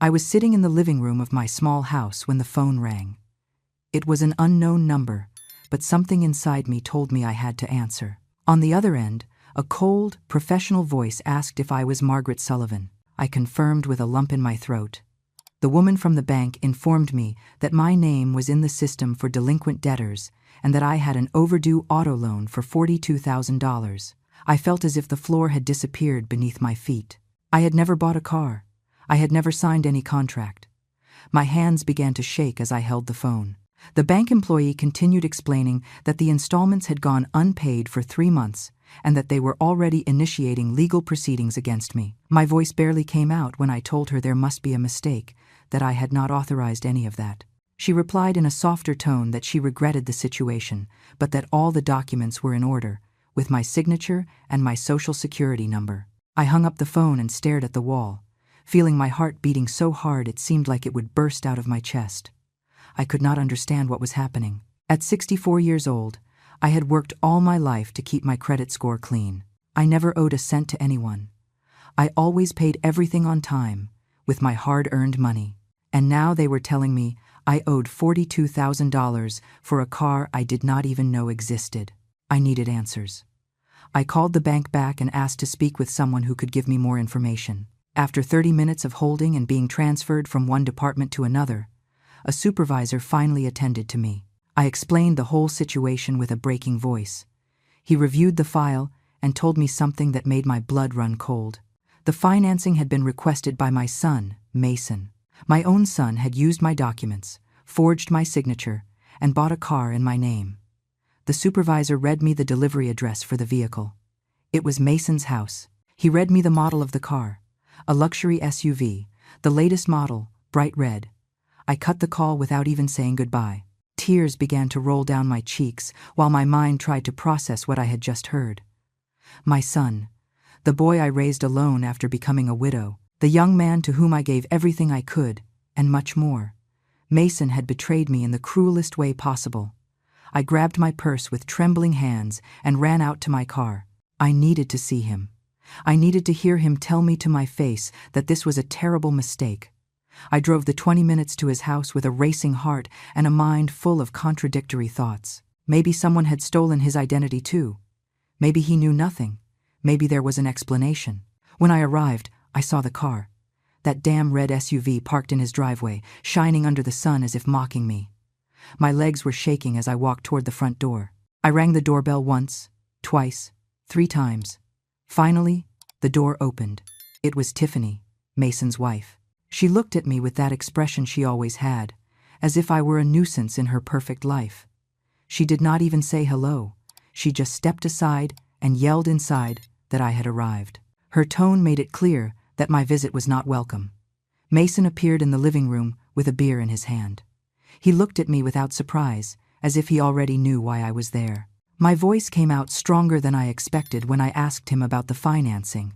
I was sitting in the living room of my small house when the phone rang. It was an unknown number, but something inside me told me I had to answer. On the other end, a cold, professional voice asked if I was Margaret Sullivan. I confirmed with a lump in my throat. The woman from the bank informed me that my name was in the system for delinquent debtors and that I had an overdue auto loan for $42,000. I felt as if the floor had disappeared beneath my feet. I had never bought a car. I had never signed any contract. My hands began to shake as I held the phone. The bank employee continued explaining that the installments had gone unpaid for 3 months and that they were already initiating legal proceedings against me. My voice barely came out when I told her there must be a mistake, that I had not authorized any of that. She replied in a softer tone that she regretted the situation, but that all the documents were in order, with my signature and my social security number. I hung up the phone and stared at the wall, feeling my heart beating so hard it seemed like it would burst out of my chest. I could not understand what was happening. At 64 years old, I had worked all my life to keep my credit score clean. I never owed a cent to anyone. I always paid everything on time, with my hard-earned money. And now they were telling me I owed $42,000 for a car I did not even know existed. I needed answers. I called the bank back and asked to speak with someone who could give me more information. After 30 minutes of holding and being transferred from one department to another, a supervisor finally attended to me. I explained the whole situation with a breaking voice. He reviewed the file and told me something that made my blood run cold. The financing had been requested by my son, Mason. My own son had used my documents, forged my signature, and bought a car in my name. The supervisor read me the delivery address for the vehicle. It was Mason's house. He read me the model of the car, a luxury SUV, the latest model, bright red. I cut the call without even saying goodbye. Tears began to roll down my cheeks while my mind tried to process what I had just heard. My son, the boy I raised alone after becoming a widow, the young man to whom I gave everything I could, and much more. Mason had betrayed me in the cruelest way possible. I grabbed my purse with trembling hands and ran out to my car. I needed to see him. I needed to hear him tell me to my face that this was a terrible mistake. I drove the 20 minutes to his house with a racing heart and a mind full of contradictory thoughts. Maybe someone had stolen his identity too. Maybe he knew nothing. Maybe there was an explanation. When I arrived, I saw the car. That damn red SUV parked in his driveway, shining under the sun as if mocking me. My legs were shaking as I walked toward the front door. I rang the doorbell once, twice, 3 times. Finally, the door opened. It was Tiffany, Mason's wife. She looked at me with that expression she always had, as if I were a nuisance in her perfect life. She did not even say hello. She just stepped aside and yelled inside that I had arrived. Her tone made it clear that my visit was not welcome. Mason appeared in the living room with a beer in his hand. He looked at me without surprise, as if he already knew why I was there. My voice came out stronger than I expected when I asked him about the financing,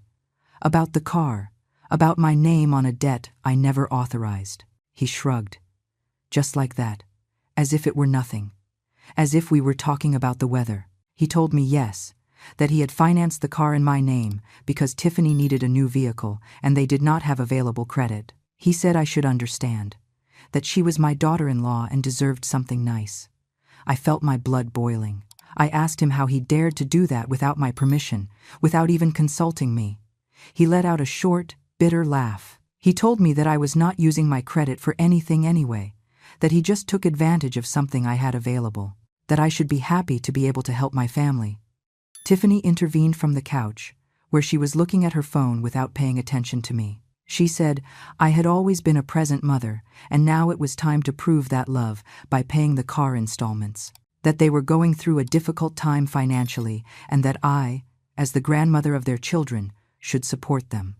about the car, about my name on a debt I never authorized. He shrugged, just like that, as if it were nothing, as if we were talking about the weather. He told me yes, that he had financed the car in my name because Tiffany needed a new vehicle and they did not have available credit. He said I should understand, that she was my daughter-in-law and deserved something nice. I felt my blood boiling. I asked him how he dared to do that without my permission, without even consulting me. He let out a short, bitter laugh. He told me that I was not using my credit for anything anyway, that he just took advantage of something I had available, that I should be happy to be able to help my family. Tiffany intervened from the couch, where she was looking at her phone without paying attention to me. She said, I had always been a present mother, and now it was time to prove that love by paying the car installments, that they were going through a difficult time financially, and that I, as the grandmother of their children, should support them.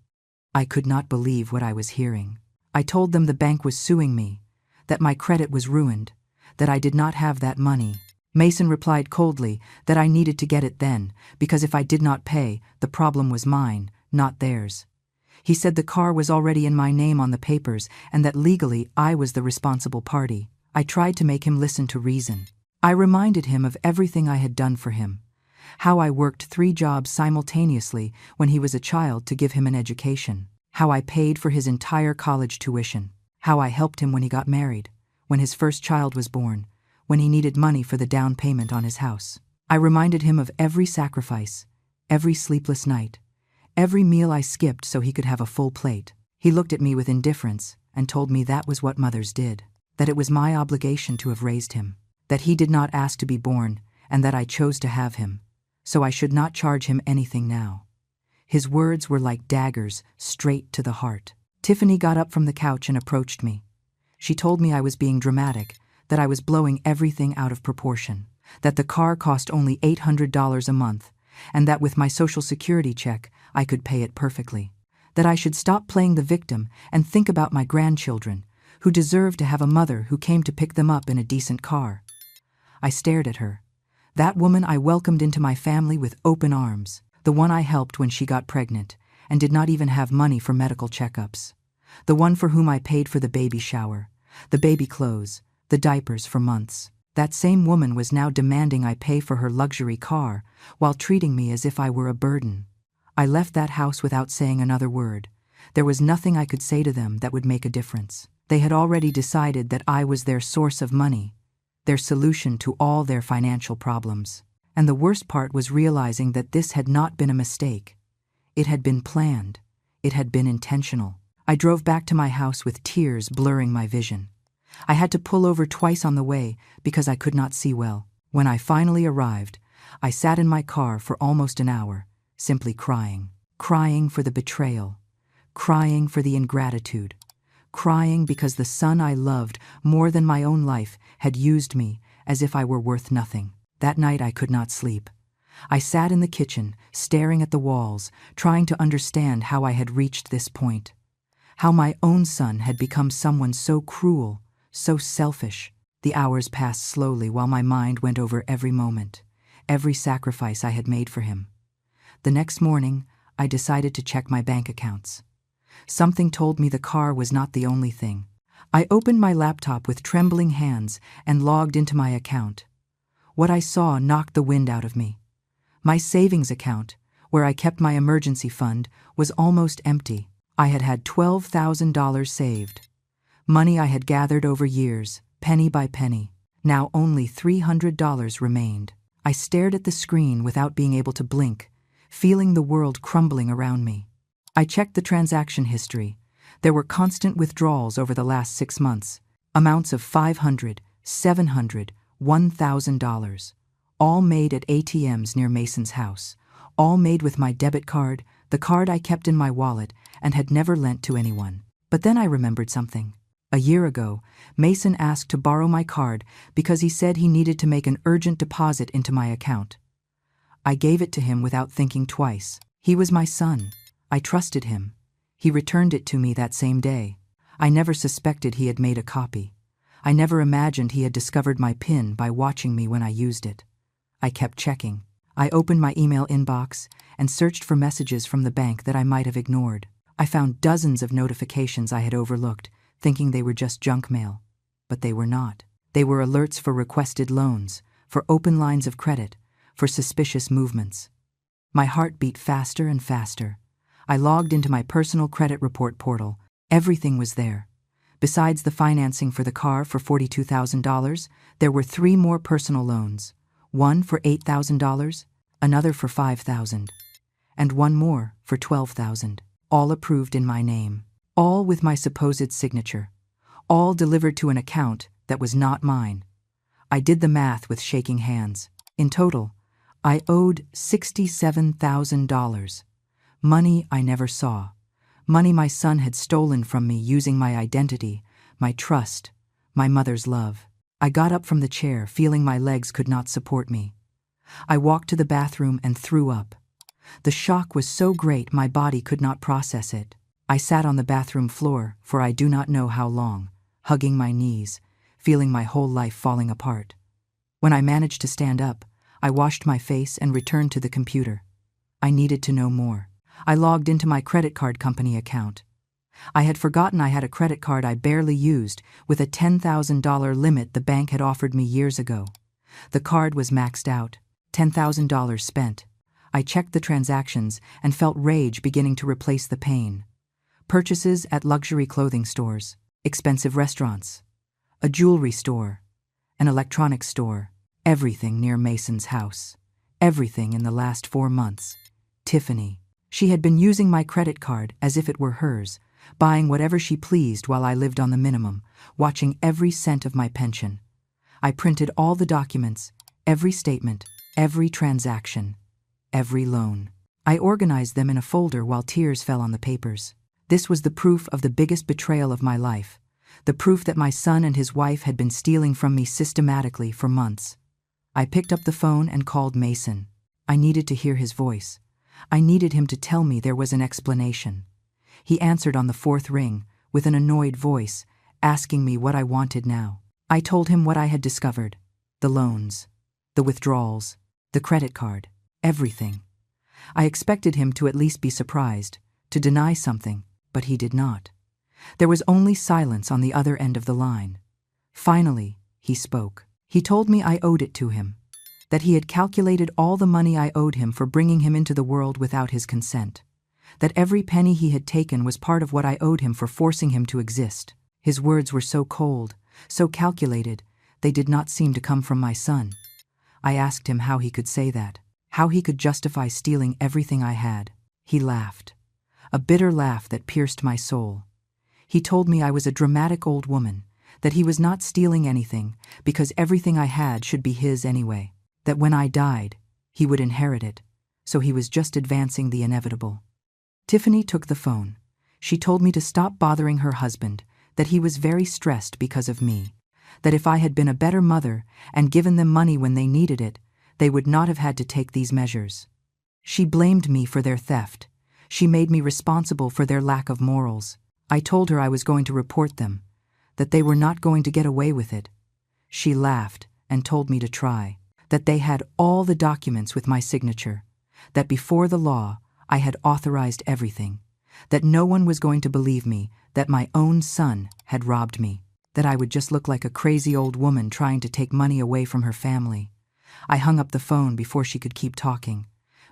I could not believe what I was hearing. I told them the bank was suing me, that my credit was ruined, that I did not have that money. Mason replied coldly that I needed to get it then, because if I did not pay, the problem was mine, not theirs. He said the car was already in my name on the papers and that legally I was the responsible party. I tried to make him listen to reason. I reminded him of everything I had done for him, how I worked 3 jobs simultaneously when he was a child to give him an education, how I paid for his entire college tuition, how I helped him when he got married, when his first child was born, when he needed money for the down payment on his house. I reminded him of every sacrifice, every sleepless night, every meal I skipped so he could have a full plate. He looked at me with indifference and told me that was what mothers did, that it was my obligation to have raised him, that he did not ask to be born and that I chose to have him, so I should not charge him anything now. His words were like daggers straight to the heart. Tiffany got up from the couch and approached me. She told me I was being dramatic, that I was blowing everything out of proportion, that the car cost only $800 a month, and that with my Social Security check, I could pay it perfectly, that I should stop playing the victim and think about my grandchildren, who deserved to have a mother who came to pick them up in a decent car. I stared at her. That woman I welcomed into my family with open arms, the one I helped when she got pregnant and did not even have money for medical checkups, the one for whom I paid for the baby shower, the baby clothes, the diapers for months. That same woman was now demanding I pay for her luxury car while treating me as if I were a burden. I left that house without saying another word. There was nothing I could say to them that would make a difference. They had already decided that I was their source of money, their solution to all their financial problems. And the worst part was realizing that this had not been a mistake. It had been planned. It had been intentional. I drove back to my house with tears blurring my vision. I had to pull over twice on the way because I could not see well. When I finally arrived, I sat in my car for almost an hour, simply crying. Crying for the betrayal. Crying for the ingratitude. Crying because the son I loved more than my own life had used me as if I were worth nothing. That night I could not sleep. I sat in the kitchen, staring at the walls, trying to understand how I had reached this point. How my own son had become someone so cruel, so selfish. The hours passed slowly while my mind went over every moment, every sacrifice I had made for him. The next morning, I decided to check my bank accounts. Something told me the car was not the only thing. I opened my laptop with trembling hands and logged into my account. What I saw knocked the wind out of me. My savings account, where I kept my emergency fund, was almost empty. I had had $12,000 saved. Money I had gathered over years, penny by penny. Now only $300 remained. I stared at the screen without being able to blink, feeling the world crumbling around me. I checked the transaction history. There were constant withdrawals over the last 6 months, amounts of $500, $700, $1,000, all made at ATMs near Mason's house, all made with my debit card, the card I kept in my wallet and had never lent to anyone. But then I remembered something. A year ago, Mason asked to borrow my card because he said he needed to make an urgent deposit into my account. I gave it to him without thinking twice. He was my son. I trusted him. He returned it to me that same day. I never suspected he had made a copy. I never imagined he had discovered my PIN by watching me when I used it. I kept checking. I opened my email inbox and searched for messages from the bank that I might have ignored. I found dozens of notifications I had overlooked, thinking they were just junk mail. But they were not. They were alerts for requested loans, for open lines of credit, for suspicious movements. My heart beat faster and faster. I logged into my personal credit report portal. Everything was there. Besides the financing for the car for $42,000, there were 3 more personal loans. One for $8,000, another for $5,000, and one more for $12,000, all approved in my name, all with my supposed signature, all delivered to an account that was not mine. I did the math with shaking hands. In total, I owed $67,000, money I never saw, money my son had stolen from me using my identity, my trust, my mother's love. I got up from the chair, feeling my legs could not support me. I walked to the bathroom and threw up. The shock was so great my body could not process it. I sat on the bathroom floor for I do not know how long, hugging my knees, feeling my whole life falling apart. When I managed to stand up, I washed my face and returned to the computer. I needed to know more. I logged into my credit card company account. I had forgotten I had a credit card I barely used with a $10,000 limit the bank had offered me years ago. The card was maxed out, $10,000 spent. I checked the transactions and felt rage beginning to replace the pain. purchases at luxury clothing stores, expensive restaurants, a jewelry store, an electronics store, everything near Mason's house. Everything in the last 4 months. Tiffany. She had been using my credit card as if it were hers, buying whatever she pleased while I lived on the minimum, watching every cent of my pension. I printed all the documents, every statement, every transaction, every loan. I organized them in a folder while tears fell on the papers. This was the proof of the biggest betrayal of my life, the proof that my son and his wife had been stealing from me systematically for months. I picked up the phone and called Mason. I needed to hear his voice. I needed him to tell me there was an explanation. He answered on the 4th ring, with an annoyed voice, asking me what I wanted now. I told him what I had discovered. The loans, the withdrawals, the credit card, everything. I expected him to at least be surprised, to deny something, but he did not. There was only silence on the other end of the line. Finally, he spoke. He told me I owed it to him, that he had calculated all the money I owed him for bringing him into the world without his consent, that every penny he had taken was part of what I owed him for forcing him to exist. His words were so cold, so calculated, they did not seem to come from my son. I asked him how he could say that, how he could justify stealing everything I had. He laughed, a bitter laugh that pierced my soul. He told me I was a dramatic old woman, that he was not stealing anything because everything I had should be his anyway, that when I died, he would inherit it, so he was just advancing the inevitable. Tiffany took the phone. She told me to stop bothering her husband, that he was very stressed because of me, that if I had been a better mother and given them money when they needed it, they would not have had to take these measures. She blamed me for their theft. She made me responsible for their lack of morals. I told her I was going to report them, that they were not going to get away with it. She laughed and told me to try, that they had all the documents with my signature, that before the law I had authorized everything, that no one was going to believe me, that my own son had robbed me, that I would just look like a crazy old woman trying to take money away from her family. I hung up the phone before she could keep talking.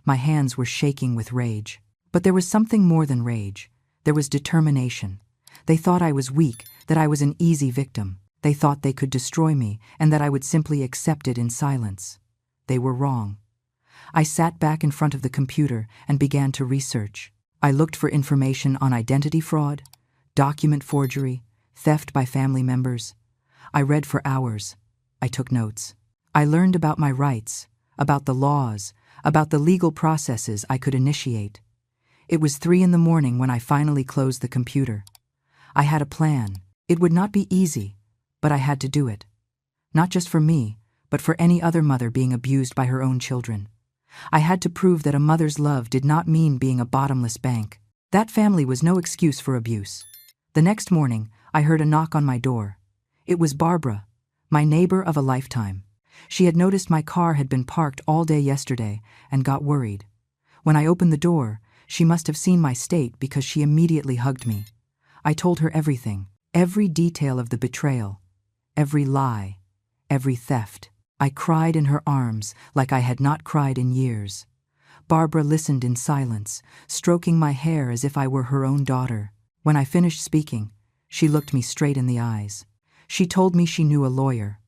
My hands were shaking with rage. But there was something more than rage. There was determination. They thought I was weak, that I was an easy victim. They thought they could destroy me and that I would simply accept it in silence. They were wrong. I sat back in front of the computer and began to research. I looked for information on identity fraud, document forgery, theft by family members. I read for hours. I took notes. I learned about my rights, about the laws, about the legal processes I could initiate. It was 3 a.m. when I finally closed the computer. I had a plan. It would not be easy, but I had to do it. Not just for me, but for any other mother being abused by her own children. I had to prove that a mother's love did not mean being a bottomless bank. That family was no excuse for abuse. The next morning, I heard a knock on my door. It was Barbara, my neighbor of a lifetime. She had noticed my car had been parked all day yesterday and got worried. When I opened the door, she must have seen my state because she immediately hugged me. I told her everything, every detail of the betrayal, every lie, every theft. I cried in her arms like I had not cried in years. Barbara listened in silence, stroking my hair as if I were her own daughter. When I finished speaking, she looked me straight in the eyes. She told me she knew a lawyer.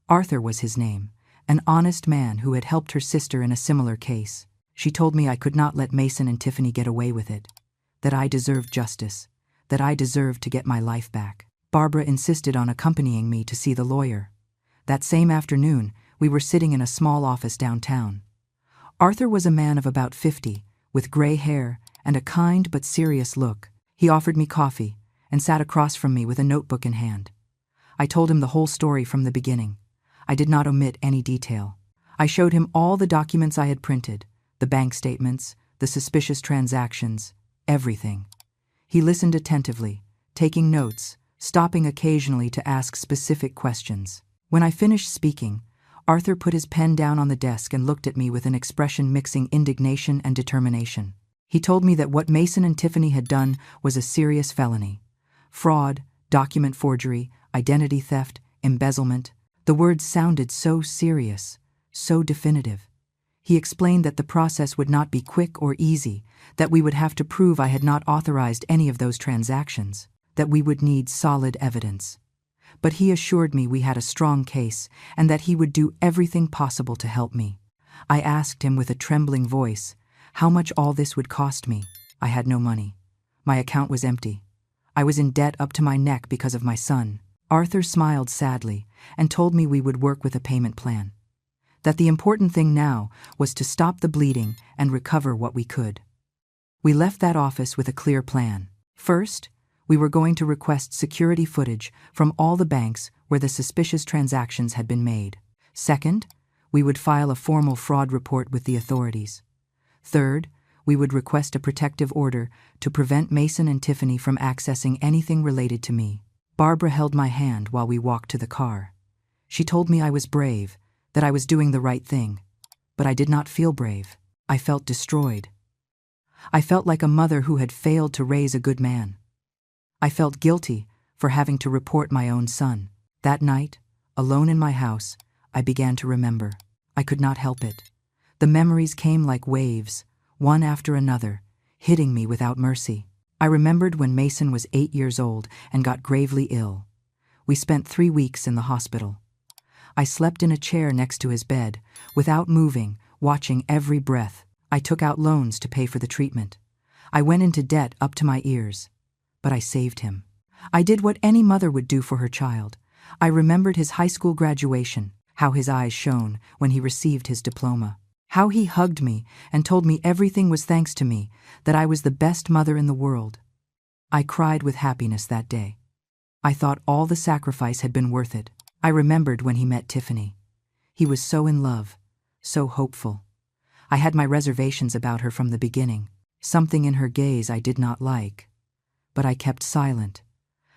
Arthur was his name, an honest man who had helped her sister in a similar case. She told me I could not let Mason and Tiffany get away with it, that I deserved justice, that I deserved to get my life back. Barbara insisted on accompanying me to see the lawyer. That same afternoon, we were sitting in a small office downtown. Arthur was a man of about 50, with gray hair and a kind but serious look. He offered me coffee and sat across from me with a notebook in hand. I told him the whole story from the beginning. I did not omit any detail. I showed him all the documents I had printed, the bank statements, the suspicious transactions, everything. He listened attentively, taking notes, stopping occasionally to ask specific questions. When I finished speaking, Arthur put his pen down on the desk and looked at me with an expression mixing indignation and determination. He told me that what Mason and Tiffany had done was a serious felony. Fraud, document forgery, identity theft, embezzlement. The words sounded so serious, so definitive. He explained that the process would not be quick or easy, that we would have to prove I had not authorized any of those transactions, that we would need solid evidence. But he assured me we had a strong case and that he would do everything possible to help me. I asked him with a trembling voice how much all this would cost me. I had no money. My account was empty. I was in debt up to my neck because of my son. Arthur smiled sadly and told me we would work with a payment plan. That the important thing now was to stop the bleeding and recover what we could. We left that office with a clear plan. First, we were going to request security footage from all the banks where the suspicious transactions had been made. Second, we would file a formal fraud report with the authorities. Third, we would request a protective order to prevent Mason and Tiffany from accessing anything related to me. Barbara held my hand while we walked to the car. She told me I was brave, that I was doing the right thing. But I did not feel brave. I felt destroyed. I felt like a mother who had failed to raise a good man. I felt guilty for having to report my own son. That night, alone in my house, I began to remember. I could not help it. The memories came like waves, one after another, hitting me without mercy. I remembered when Mason was 8 years old and got gravely ill. We spent 3 weeks in the hospital. I slept in a chair next to his bed, without moving, watching every breath. I took out loans to pay for the treatment. I went into debt up to my ears. But I saved him. I did what any mother would do for her child. I remembered his high school graduation, how his eyes shone when he received his diploma, how he hugged me and told me everything was thanks to me, that I was the best mother in the world. I cried with happiness that day. I thought all the sacrifice had been worth it. I remembered when he met Tiffany. He was so in love, so hopeful. I had my reservations about her from the beginning, something in her gaze I did not like. But I kept silent.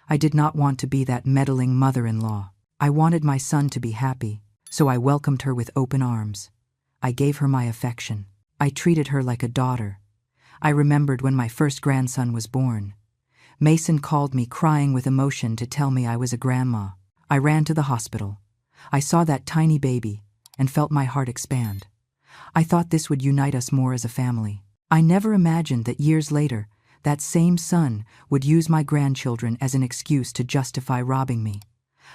I did not want to be that meddling mother-in-law. I wanted my son to be happy, so I welcomed her with open arms. I gave her my affection. I treated her like a daughter. I remembered when my first grandson was born. Mason called me crying with emotion to tell me I was a grandma. I ran to the hospital. I saw that tiny baby and felt my heart expand. I thought this would unite us more as a family. I never imagined that years later, that same son would use my grandchildren as an excuse to justify robbing me.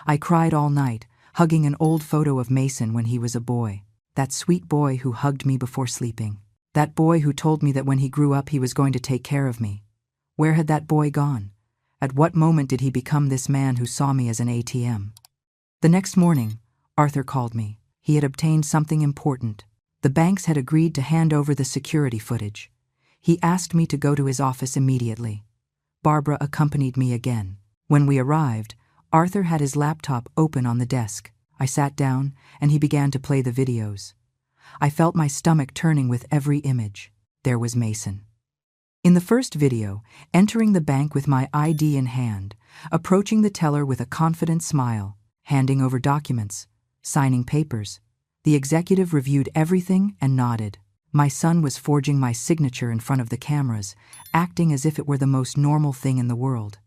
I cried all night, hugging an old photo of Mason when he was a boy. That sweet boy who hugged me before sleeping. That boy who told me that when he grew up he was going to take care of me. Where had that boy gone? At what moment did he become this man who saw me as an ATM? The next morning, Arthur called me. He had obtained something important. The banks had agreed to hand over the security footage. He asked me to go to his office immediately. Barbara accompanied me again. When we arrived, Arthur had his laptop open on the desk. I sat down, and he began to play the videos. I felt my stomach turning with every image. There was Mason. In the first video, entering the bank with my ID in hand, approaching the teller with a confident smile, handing over documents, signing papers. The executive reviewed everything and nodded. My son was forging my signature in front of the cameras, acting as if it were the most normal thing in the world.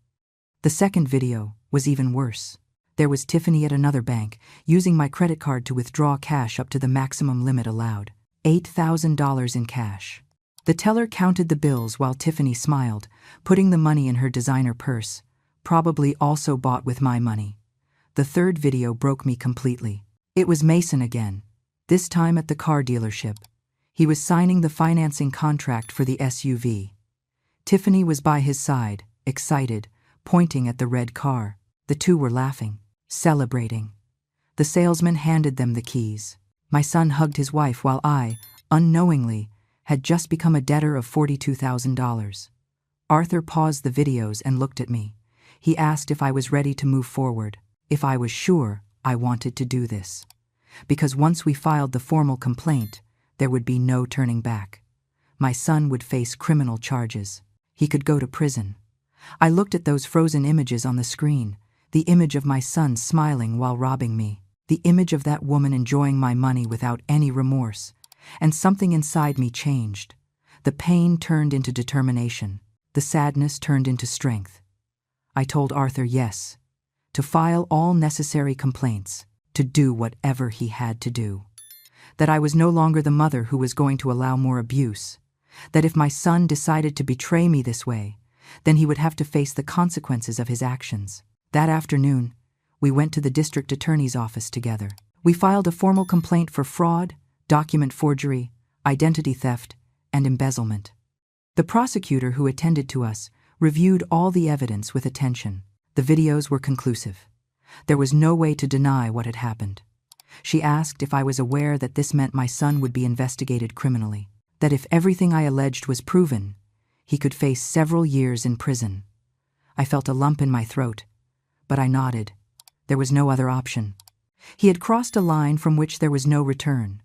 The second video was even worse. There was Tiffany at another bank, using my credit card to withdraw cash up to the maximum limit allowed, $8,000 in cash. The teller counted the bills while Tiffany smiled, putting the money in her designer purse, probably also bought with my money. The third video broke me completely. It was Mason again, this time at the car dealership. He was signing the financing contract for the SUV. Tiffany was by his side, excited, pointing at the red car. The two were laughing, celebrating. The salesman handed them the keys. My son hugged his wife while I, unknowingly, had just become a debtor of $42,000. Arthur paused the videos and looked at me. He asked if I was ready to move forward, if I was sure I wanted to do this. Because once we filed the formal complaint, there would be no turning back. My son would face criminal charges. He could go to prison. I looked at those frozen images on the screen, the image of my son smiling while robbing me, the image of that woman enjoying my money without any remorse, and something inside me changed. The pain turned into determination. The sadness turned into strength. I told Arthur yes, to file all necessary complaints, to do whatever he had to do. that I was no longer the mother who was going to allow more abuse, that if my son decided to betray me this way, then he would have to face the consequences of his actions. That afternoon, we went to the district attorney's office together. We filed a formal complaint for fraud, document forgery, identity theft, and embezzlement. The prosecutor who attended to us reviewed all the evidence with attention. The videos were conclusive. There was no way to deny what had happened. She asked if I was aware that this meant my son would be investigated criminally, that if everything I alleged was proven, he could face several years in prison. I felt a lump in my throat, but I nodded. There was no other option. He had crossed a line from which there was no return.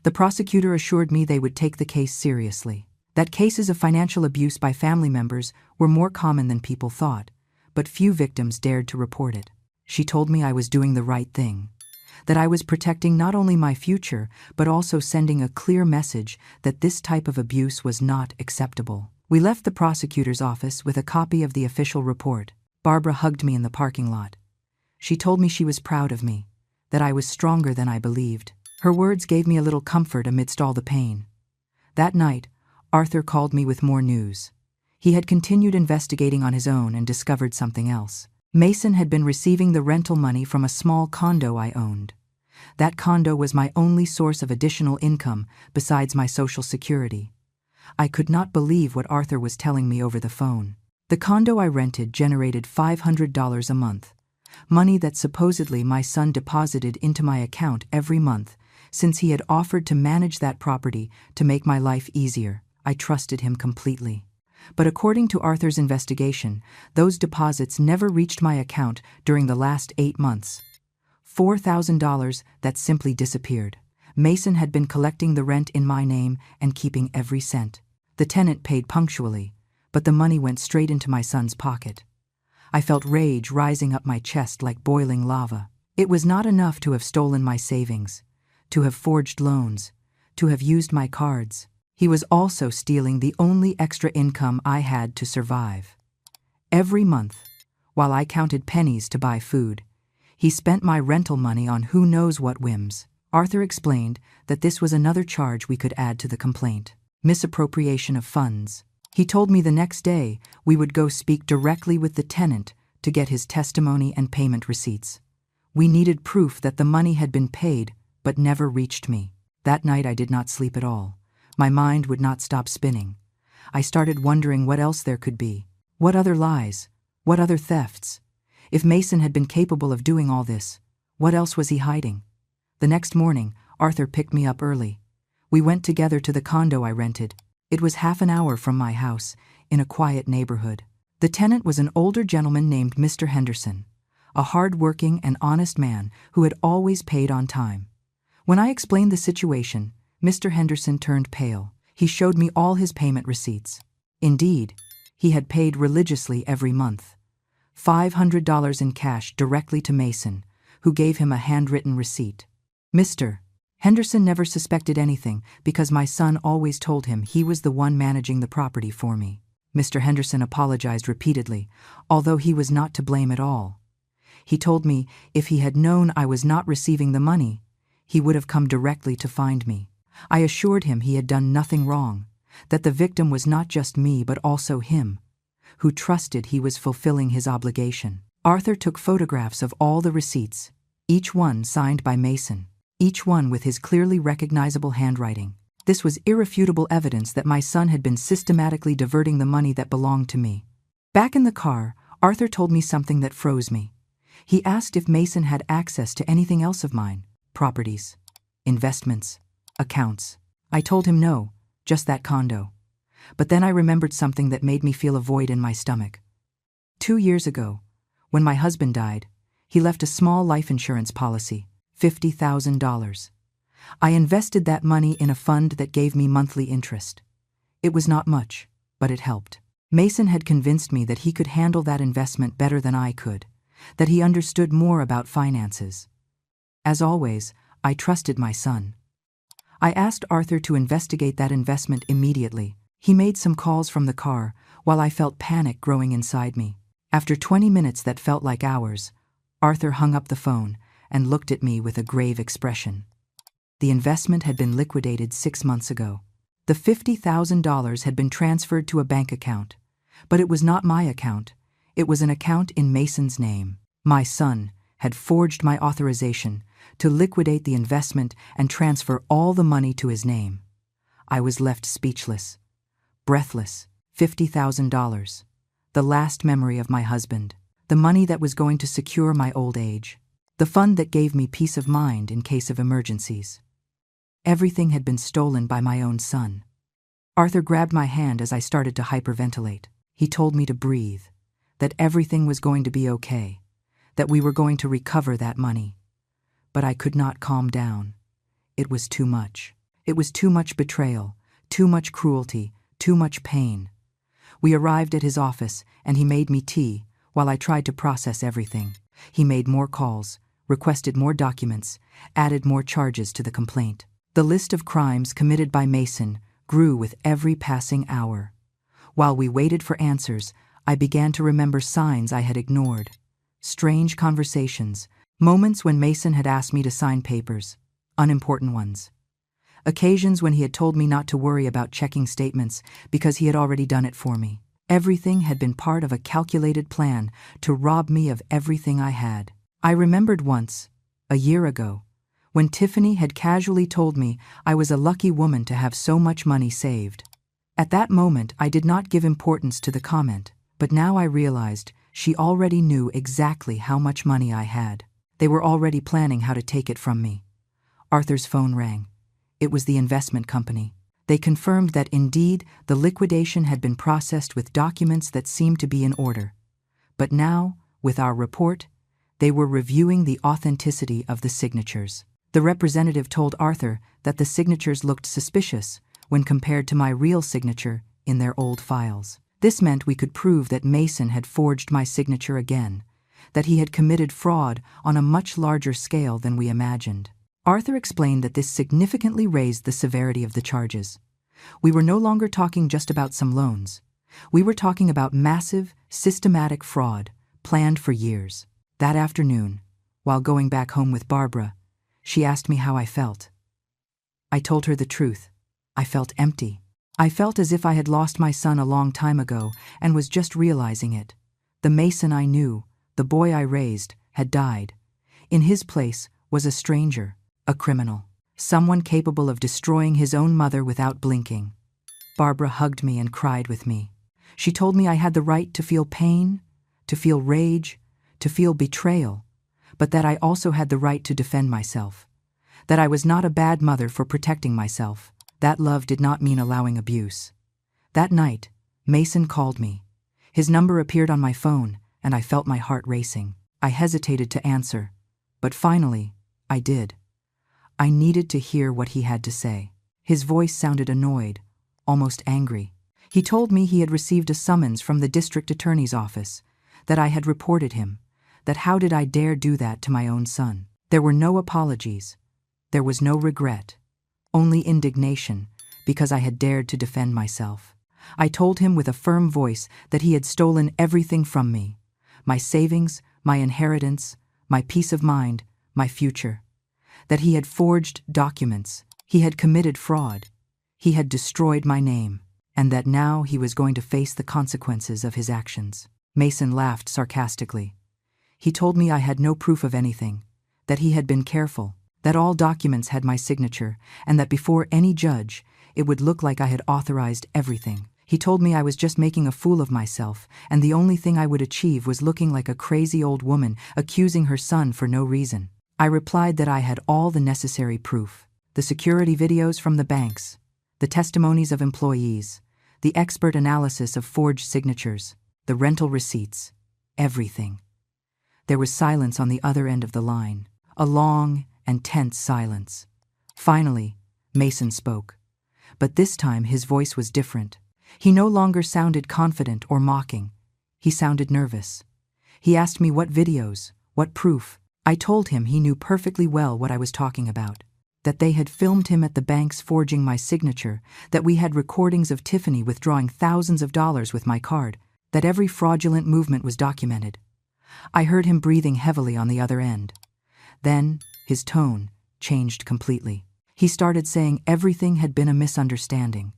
The prosecutor assured me they would take the case seriously, that cases of financial abuse by family members were more common than people thought, but few victims dared to report it. She told me I was doing the right thing, that I was protecting not only my future, but also sending a clear message that this type of abuse was not acceptable. We left the prosecutor's office with a copy of the official report. Barbara hugged me in the parking lot. She told me she was proud of me, that I was stronger than I believed. Her words gave me a little comfort amidst all the pain. That night, Arthur called me with more news. He had continued investigating on his own and discovered something else. Mason had been receiving the rental money from a small condo I owned. That condo was my only source of additional income besides my Social Security. I could not believe what Arthur was telling me over the phone. The condo I rented generated $500 a month, money that supposedly my son deposited into my account every month, since he had offered to manage that property to make my life easier. I trusted him completely. But according to Arthur's investigation, those deposits never reached my account during the last 8 months. $4,000 that simply disappeared. Mason had been collecting the rent in my name and keeping every cent. The tenant paid punctually, but the money went straight into my son's pocket. I felt rage rising up my chest like boiling lava. It was not enough to have stolen my savings, to have forged loans, to have used my cards. He was also stealing the only extra income I had to survive. Every month, while I counted pennies to buy food, he spent my rental money on who knows what whims. Arthur explained that this was another charge we could add to the complaint: misappropriation of funds. He told me the next day we would go speak directly with the tenant to get his testimony and payment receipts. We needed proof that the money had been paid but never reached me. That night I did not sleep at all. My mind would not stop spinning. I started wondering what else there could be. What other lies? What other thefts? If Mason had been capable of doing all this, what else was he hiding? The next morning, Arthur picked me up early. We went together to the condo I rented. It was half an hour from my house, in a quiet neighborhood. The tenant was an older gentleman named Mr. Henderson, a hard-working and honest man who had always paid on time. When I explained the situation, Mr. Henderson turned pale. He showed me all his payment receipts. Indeed, he had paid religiously every month. $500 in cash directly to Mason, who gave him a handwritten receipt. Mr. Henderson never suspected anything because my son always told him he was the one managing the property for me. Mr. Henderson apologized repeatedly, although he was not to blame at all. He told me if he had known I was not receiving the money, he would have come directly to find me. I assured him he had done nothing wrong, that the victim was not just me but also him, who trusted he was fulfilling his obligation. Arthur took photographs of all the receipts, each one signed by Mason, each one with his clearly recognizable handwriting. This was irrefutable evidence that my son had been systematically diverting the money that belonged to me. Back in the car, Arthur told me something that froze me. He asked if Mason had access to anything else of mine: properties, investments, accounts. I told him no, just that condo. But then I remembered something that made me feel a void in my stomach. 2 years ago, when my husband died, he left a small life insurance policy, $50,000. I invested that money in a fund that gave me monthly interest. It was not much, but it helped. Mason had convinced me that he could handle that investment better than I could, that he understood more about finances. As always, I trusted my son. I asked Arthur to investigate that investment immediately. He made some calls from the car, while I felt panic growing inside me. After 20 minutes that felt like hours, Arthur hung up the phone and looked at me with a grave expression. The investment had been liquidated 6 months ago. The $50,000 had been transferred to a bank account. But it was not my account. It was an account in Mason's name. My son had forged my authorization to liquidate the investment and transfer all the money to his name. I was left speechless, breathless. $50,000. The last memory of my husband. The money that was going to secure my old age. The fund that gave me peace of mind in case of emergencies. Everything had been stolen by my own son. Arthur grabbed my hand as I started to hyperventilate. He told me to breathe, that everything was going to be okay, that we were going to recover that money. But I could not calm down. It was too much. It was too much betrayal, too much cruelty, too much pain. We arrived at his office, and he made me tea while I tried to process everything. He made more calls, requested more documents, added more charges to the complaint. The list of crimes committed by Mason grew with every passing hour. While we waited for answers, I began to remember signs I had ignored. Strange conversations, moments when Mason had asked me to sign papers, unimportant ones. Occasions when he had told me not to worry about checking statements because he had already done it for me. Everything had been part of a calculated plan to rob me of everything I had. I remembered once, a year ago, when Tiffany had casually told me I was a lucky woman to have so much money saved. At that moment, I did not give importance to the comment, but now I realized she already knew exactly how much money I had. They were already planning how to take it from me. Arthur's phone rang. It was the investment company. They confirmed that indeed the liquidation had been processed with documents that seemed to be in order. But now, with our report, they were reviewing the authenticity of the signatures. The representative told Arthur that the signatures looked suspicious when compared to my real signature in their old files. This meant we could prove that Mason had forged my signature again, that he had committed fraud on a much larger scale than we imagined. Arthur explained that this significantly raised the severity of the charges. We were no longer talking just about some loans. We were talking about massive, systematic fraud, planned for years. That afternoon, while going back home with Barbara, she asked me how I felt. I told her the truth. I felt empty. I felt as if I had lost my son a long time ago and was just realizing it. The Mason I knew, the boy I raised, had died. In his place was a stranger. A criminal. Someone capable of destroying his own mother without blinking. Barbara hugged me and cried with me. She told me I had the right to feel pain, to feel rage, to feel betrayal, but that I also had the right to defend myself. That I was not a bad mother for protecting myself. That love did not mean allowing abuse. That night, Mason called me. His number appeared on my phone, and I felt my heart racing. I hesitated to answer, but finally, I did. I needed to hear what he had to say. His voice sounded annoyed, almost angry. He told me he had received a summons from the district attorney's office, that I had reported him, that how did I dare do that to my own son. There were no apologies. There was no regret, only indignation, because I had dared to defend myself. I told him with a firm voice that he had stolen everything from me, my savings, my inheritance, my peace of mind, my future. That he had forged documents, he had committed fraud, he had destroyed my name, and that now he was going to face the consequences of his actions. Mason laughed sarcastically. He told me I had no proof of anything, that he had been careful, that all documents had my signature, and that before any judge, it would look like I had authorized everything. He told me I was just making a fool of myself, and the only thing I would achieve was looking like a crazy old woman accusing her son for no reason. I replied that I had all the necessary proof. The security videos from the banks, the testimonies of employees, the expert analysis of forged signatures, the rental receipts, everything. There was silence on the other end of the line, a long and tense silence. Finally, Mason spoke. But this time his voice was different. He no longer sounded confident or mocking. He sounded nervous. He asked me what videos, what proof. I told him he knew perfectly well what I was talking about, that they had filmed him at the banks forging my signature, that we had recordings of Tiffany withdrawing thousands of dollars with my card, that every fraudulent movement was documented. I heard him breathing heavily on the other end. Then, his tone changed completely. He started saying everything had been a misunderstanding,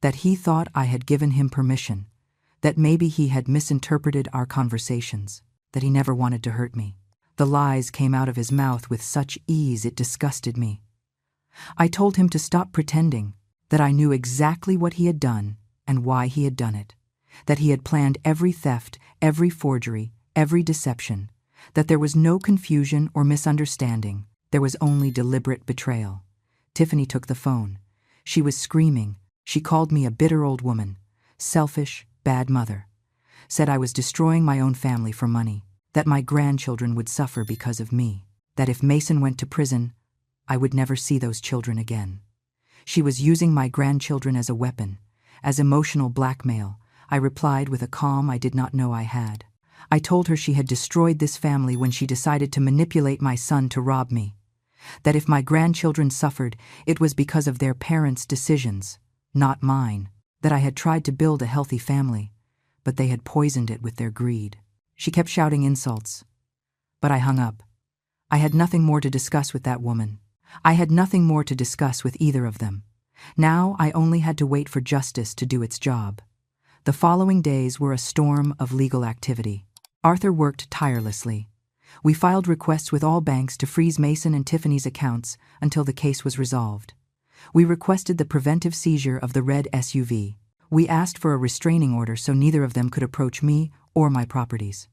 that he thought I had given him permission, that maybe he had misinterpreted our conversations, that he never wanted to hurt me. The lies came out of his mouth with such ease it disgusted me. I told him to stop pretending, that I knew exactly what he had done and why he had done it, that he had planned every theft, every forgery, every deception, that there was no confusion or misunderstanding, there was only deliberate betrayal. Tiffany took the phone. She was screaming. She called me a bitter old woman, selfish, bad mother, said I was destroying my own family for money, that my grandchildren would suffer because of me, that if Mason went to prison, I would never see those children again. She was using my grandchildren as a weapon, as emotional blackmail. I replied with a calm I did not know I had. I told her she had destroyed this family when she decided to manipulate my son to rob me, that if my grandchildren suffered, it was because of their parents' decisions, not mine, that I had tried to build a healthy family, but they had poisoned it with their greed. She kept shouting insults, but I hung up. I had nothing more to discuss with that woman. I had nothing more to discuss with either of them. Now I only had to wait for justice to do its job. The following days were a storm of legal activity. Arthur worked tirelessly. We filed requests with all banks to freeze Mason and Tiffany's accounts until the case was resolved. We requested the preventive seizure of the red SUV. We asked for a restraining order so neither of them could approach me or my properties.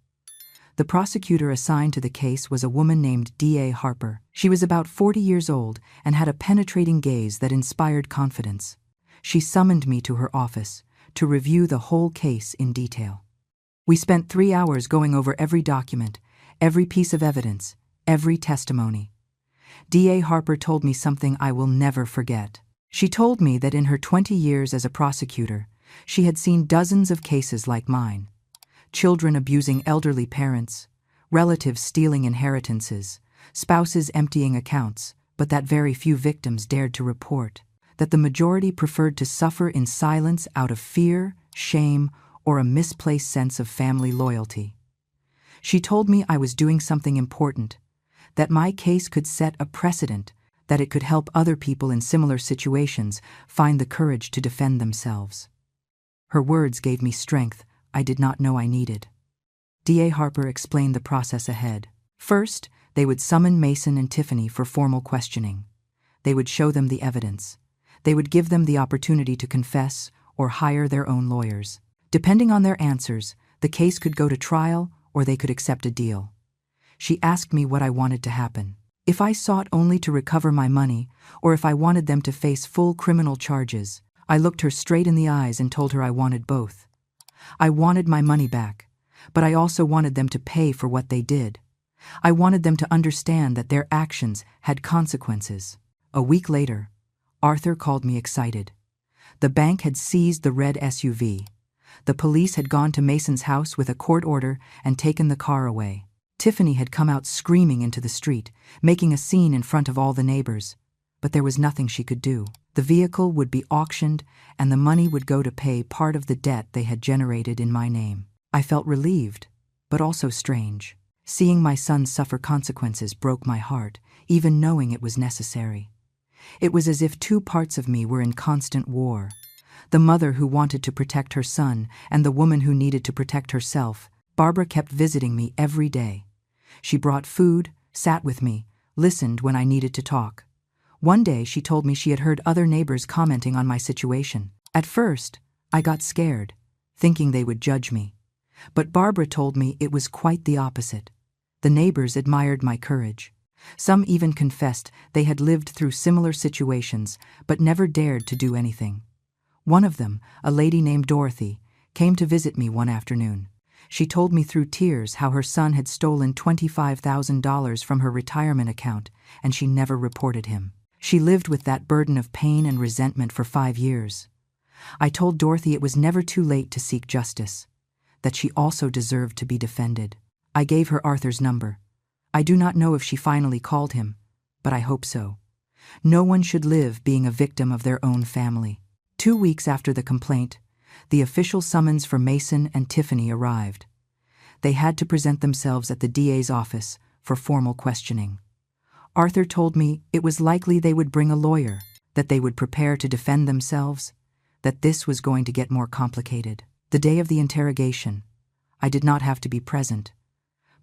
The prosecutor assigned to the case was a woman named D.A. Harper. She was about 40 years old and had a penetrating gaze that inspired confidence. She summoned me to her office to review the whole case in detail. We spent 3 hours going over every document, every piece of evidence, every testimony. D.A. Harper told me something I will never forget. She told me that in her 20 years as a prosecutor, she had seen dozens of cases like mine. Children abusing elderly parents, relatives stealing inheritances, spouses emptying accounts, but that very few victims dared to report, that the majority preferred to suffer in silence out of fear, shame, or a misplaced sense of family loyalty. She told me I was doing something important, that my case could set a precedent, that it could help other people in similar situations find the courage to defend themselves. Her words gave me strength I did not know I needed. D.A. Harper explained the process ahead. First, they would summon Mason and Tiffany for formal questioning. They would show them the evidence. They would give them the opportunity to confess or hire their own lawyers. Depending on their answers, the case could go to trial or they could accept a deal. She asked me what I wanted to happen. If I sought only to recover my money, or if I wanted them to face full criminal charges. I looked her straight in the eyes and told her I wanted both. I wanted my money back, but I also wanted them to pay for what they did. I wanted them to understand that their actions had consequences. A week later, Arthur called me excited. The bank had seized the red SUV. The police had gone to Mason's house with a court order and taken the car away. Tiffany had come out screaming into the street, making a scene in front of all the neighbors. But there was nothing she could do. The vehicle would be auctioned, and the money would go to pay part of the debt they had generated in my name. I felt relieved, but also strange. Seeing my son suffer consequences broke my heart, even knowing it was necessary. It was as if two parts of me were in constant war. The mother who wanted to protect her son, and the woman who needed to protect herself. Barbara kept visiting me every day. She brought food, sat with me, listened when I needed to talk. One day she told me she had heard other neighbors commenting on my situation. At first, I got scared, thinking they would judge me. But Barbara told me it was quite the opposite. The neighbors admired my courage. Some even confessed they had lived through similar situations but never dared to do anything. One of them, a lady named Dorothy, came to visit me one afternoon. She told me through tears how her son had stolen $25,000 from her retirement account and she never reported him. She lived with that burden of pain and resentment for 5 years. I told Dorothy it was never too late to seek justice, that she also deserved to be defended. I gave her Arthur's number. I do not know if she finally called him, but I hope so. No one should live being a victim of their own family. 2 weeks after the complaint, the official summons for Mason and Tiffany arrived. They had to present themselves at the DA's office for formal questioning. Arthur told me it was likely they would bring a lawyer, that they would prepare to defend themselves, that this was going to get more complicated. The day of the interrogation, I did not have to be present,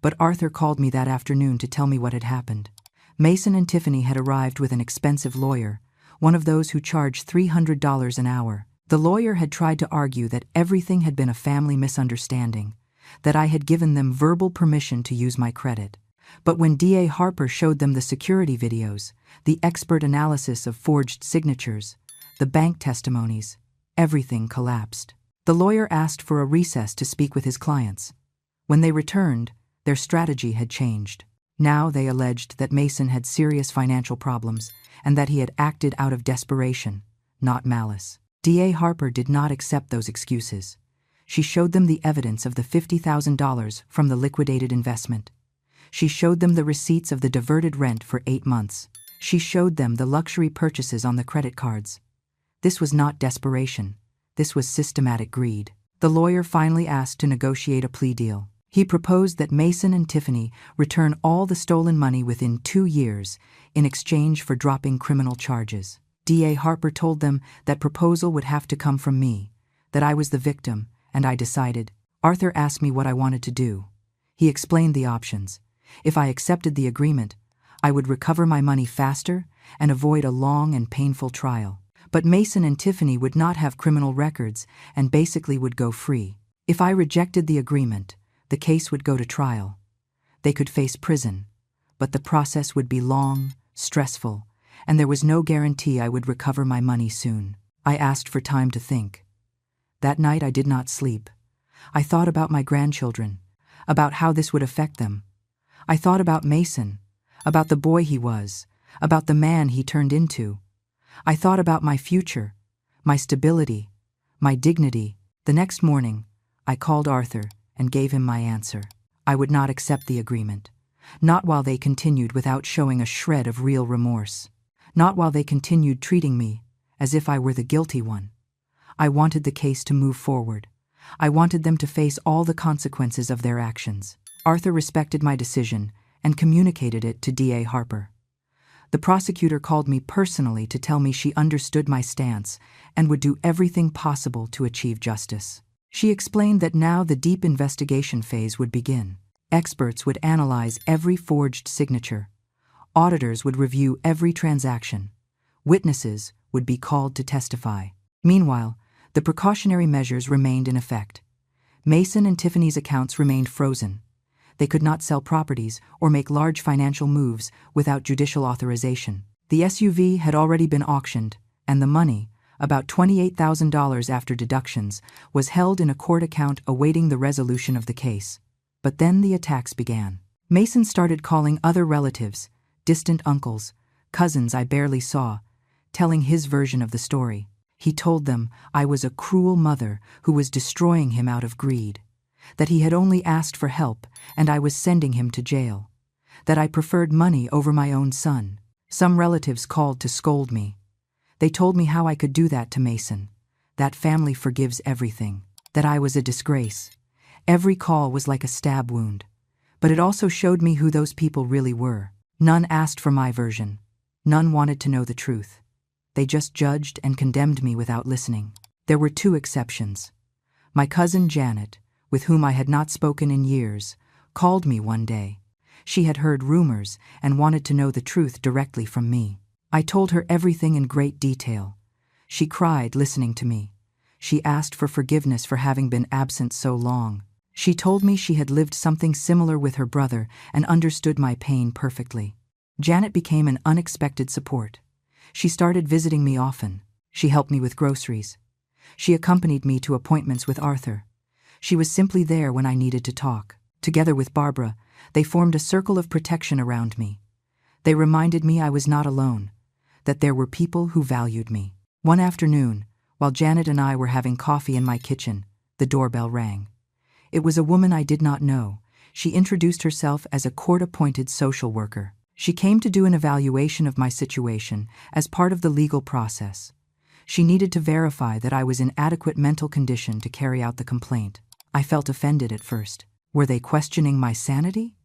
but Arthur called me that afternoon to tell me what had happened. Mason and Tiffany had arrived with an expensive lawyer, one of those who charge $300 an hour. The lawyer had tried to argue that everything had been a family misunderstanding, that I had given them verbal permission to use my credit. But when DA Harper showed them the security videos, the expert analysis of forged signatures, the bank testimonies, everything collapsed. The lawyer asked for a recess to speak with his clients. When they returned, their strategy had changed. Now they alleged that Mason had serious financial problems and that he had acted out of desperation, not malice. DA Harper did not accept those excuses. She showed them the evidence of the $50,000 from the liquidated investment. She showed them the receipts of the diverted rent for 8 months. She showed them the luxury purchases on the credit cards. This was not desperation. This was systematic greed. The lawyer finally asked to negotiate a plea deal. He proposed that Mason and Tiffany return all the stolen money within 2 years in exchange for dropping criminal charges. DA Harper told them that proposal would have to come from me, that I was the victim, and I decided. Arthur asked me what I wanted to do. He explained the options. If I accepted the agreement, I would recover my money faster and avoid a long and painful trial. But Mason and Tiffany would not have criminal records and basically would go free. If I rejected the agreement, the case would go to trial. They could face prison, but the process would be long, stressful, and there was no guarantee I would recover my money soon. I asked for time to think. That night I did not sleep. I thought about my grandchildren, about how this would affect them. I thought about Mason, about the boy he was, about the man he turned into. I thought about my future, my stability, my dignity. The next morning, I called Arthur and gave him my answer. I would not accept the agreement, not while they continued without showing a shred of real remorse, not while they continued treating me as if I were the guilty one. I wanted the case to move forward. I wanted them to face all the consequences of their actions. Arthur respected my decision and communicated it to DA Harper. The prosecutor called me personally to tell me she understood my stance and would do everything possible to achieve justice. She explained that now the deep investigation phase would begin. Experts would analyze every forged signature. Auditors would review every transaction. Witnesses would be called to testify. Meanwhile, the precautionary measures remained in effect. Mason and Tiffany's accounts remained frozen. They could not sell properties or make large financial moves without judicial authorization. The SUV had already been auctioned, and the money, about $28,000 after deductions, was held in a court account awaiting the resolution of the case. But then the attacks began. Mason started calling other relatives, distant uncles, cousins I barely saw, telling his version of the story. He told them I was a cruel mother who was destroying him out of greed, that he had only asked for help and I was sending him to jail, that I preferred money over my own son. Some relatives called to scold me. They told me how I could do that to Mason, that family forgives everything, that I was a disgrace. Every call was like a stab wound, but it also showed me who those people really were. None asked for my version. None wanted to know the truth. They just judged and condemned me without listening. There were 2 exceptions. My cousin Janet, with whom I had not spoken in years, called me one day. She had heard rumors and wanted to know the truth directly from me. I told her everything in great detail. She cried listening to me. She asked for forgiveness for having been absent so long. She told me she had lived something similar with her brother and understood my pain perfectly. Janet became an unexpected support. She started visiting me often. She helped me with groceries. She accompanied me to appointments with Arthur. She was simply there when I needed to talk. Together with Barbara, they formed a circle of protection around me. They reminded me I was not alone, that there were people who valued me. One afternoon, while Janet and I were having coffee in my kitchen, the doorbell rang. It was a woman I did not know. She introduced herself as a court-appointed social worker. She came to do an evaluation of my situation as part of the legal process. She needed to verify that I was in adequate mental condition to carry out the complaint. I felt offended at first. Were they questioning my sanity?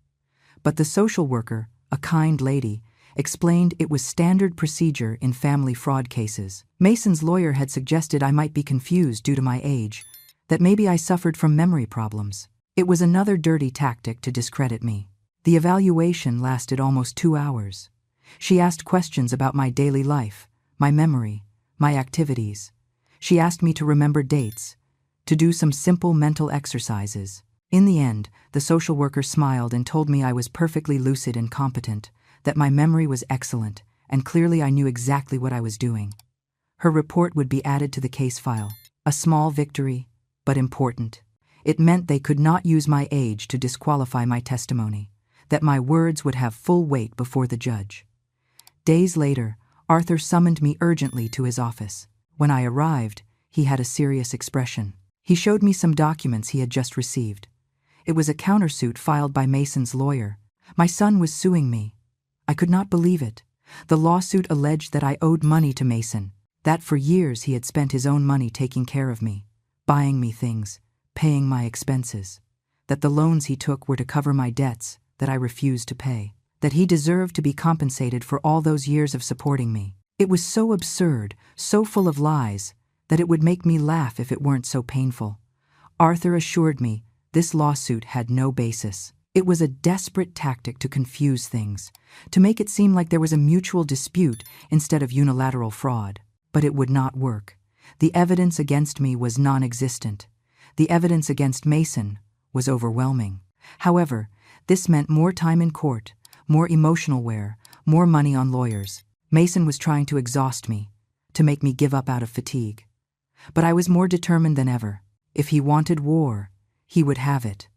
But the social worker, a kind lady, explained it was standard procedure in family fraud cases. Mason's lawyer had suggested I might be confused due to my age, that maybe I suffered from memory problems. It was another dirty tactic to discredit me. The evaluation lasted almost 2 hours. She asked questions about my daily life, my memory, my activities. She asked me to remember dates, to do some simple mental exercises. In the end, the social worker smiled and told me I was perfectly lucid and competent, that my memory was excellent, and clearly I knew exactly what I was doing. Her report would be added to the case file. A small victory, but important. It meant they could not use my age to disqualify my testimony, that my words would have full weight before the judge. Days later, Arthur summoned me urgently to his office. When I arrived, he had a serious expression. He showed me some documents he had just received. It was a countersuit filed by Mason's lawyer. My son was suing me. I could not believe it. The lawsuit alleged that I owed money to Mason, that for years he had spent his own money taking care of me, buying me things, paying my expenses, that the loans he took were to cover my debts that I refused to pay, that he deserved to be compensated for all those years of supporting me. It was so absurd, so full of lies, that it would make me laugh if it weren't so painful. Arthur assured me this lawsuit had no basis. It was a desperate tactic to confuse things, to make it seem like there was a mutual dispute instead of unilateral fraud. But it would not work. The evidence against me was non-existent. The evidence against Mason was overwhelming. However, this meant more time in court, more emotional wear, more money on lawyers. Mason was trying to exhaust me, to make me give up out of fatigue. But I was more determined than ever. If he wanted war, he would have it.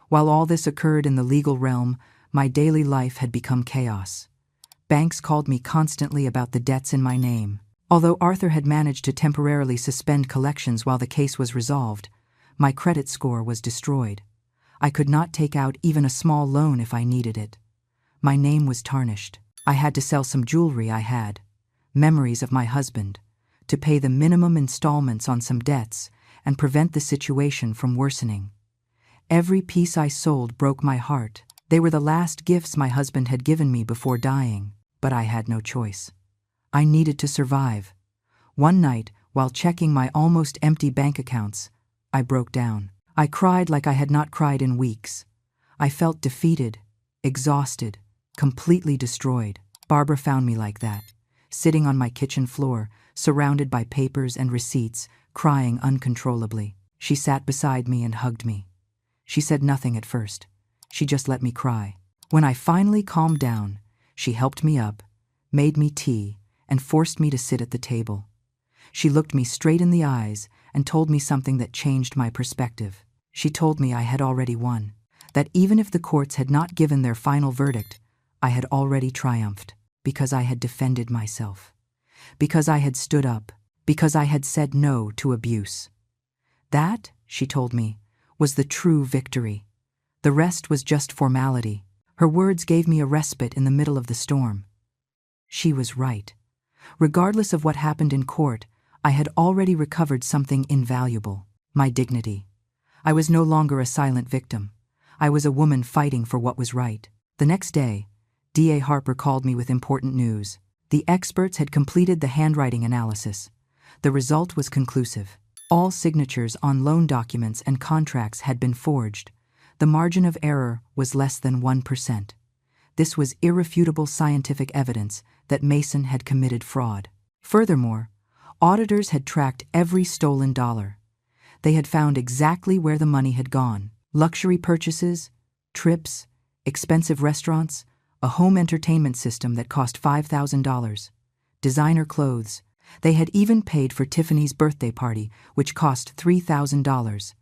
While all this occurred in the legal realm, my daily life had become chaos. Banks called me constantly about the debts in my name. Although Arthur had managed to temporarily suspend collections while the case was resolved, my credit score was destroyed. I could not take out even a small loan if I needed it. My name was tarnished. I had to sell some jewelry I had, memories of my husband, to pay the minimum installments on some debts and prevent the situation from worsening. Every piece I sold broke my heart. They were the last gifts my husband had given me before dying, but I had no choice. I needed to survive. One night, while checking my almost empty bank accounts, I broke down. I cried like I had not cried in weeks. I felt defeated, exhausted, completely destroyed. Barbara found me like that, sitting on my kitchen floor, surrounded by papers and receipts, crying uncontrollably. She sat beside me and hugged me. She said nothing at first. She just let me cry. When I finally calmed down, she helped me up, made me tea, and forced me to sit at the table. She looked me straight in the eyes and told me something that changed my perspective. She told me I had already won, that even if the courts had not given their final verdict, I had already triumphed, because I had defended myself, because I had stood up, because I had said no to abuse. That, she told me, was the true victory. The rest was just formality. Her words gave me a respite in the middle of the storm. She was right. Regardless of what happened in court, I had already recovered something invaluable, my dignity. I was no longer a silent victim. I was a woman fighting for what was right. The next day, D.A. Harper called me with important news. The experts had completed the handwriting analysis. The result was conclusive. All signatures on loan documents and contracts had been forged. The margin of error was less than 1%. This was irrefutable scientific evidence that Mason had committed fraud. Furthermore, auditors had tracked every stolen dollar. They had found exactly where the money had gone: luxury purchases, trips, expensive restaurants, a home entertainment system that cost $5,000, designer clothes. They had even paid for Tiffany's birthday party, which cost $3,000.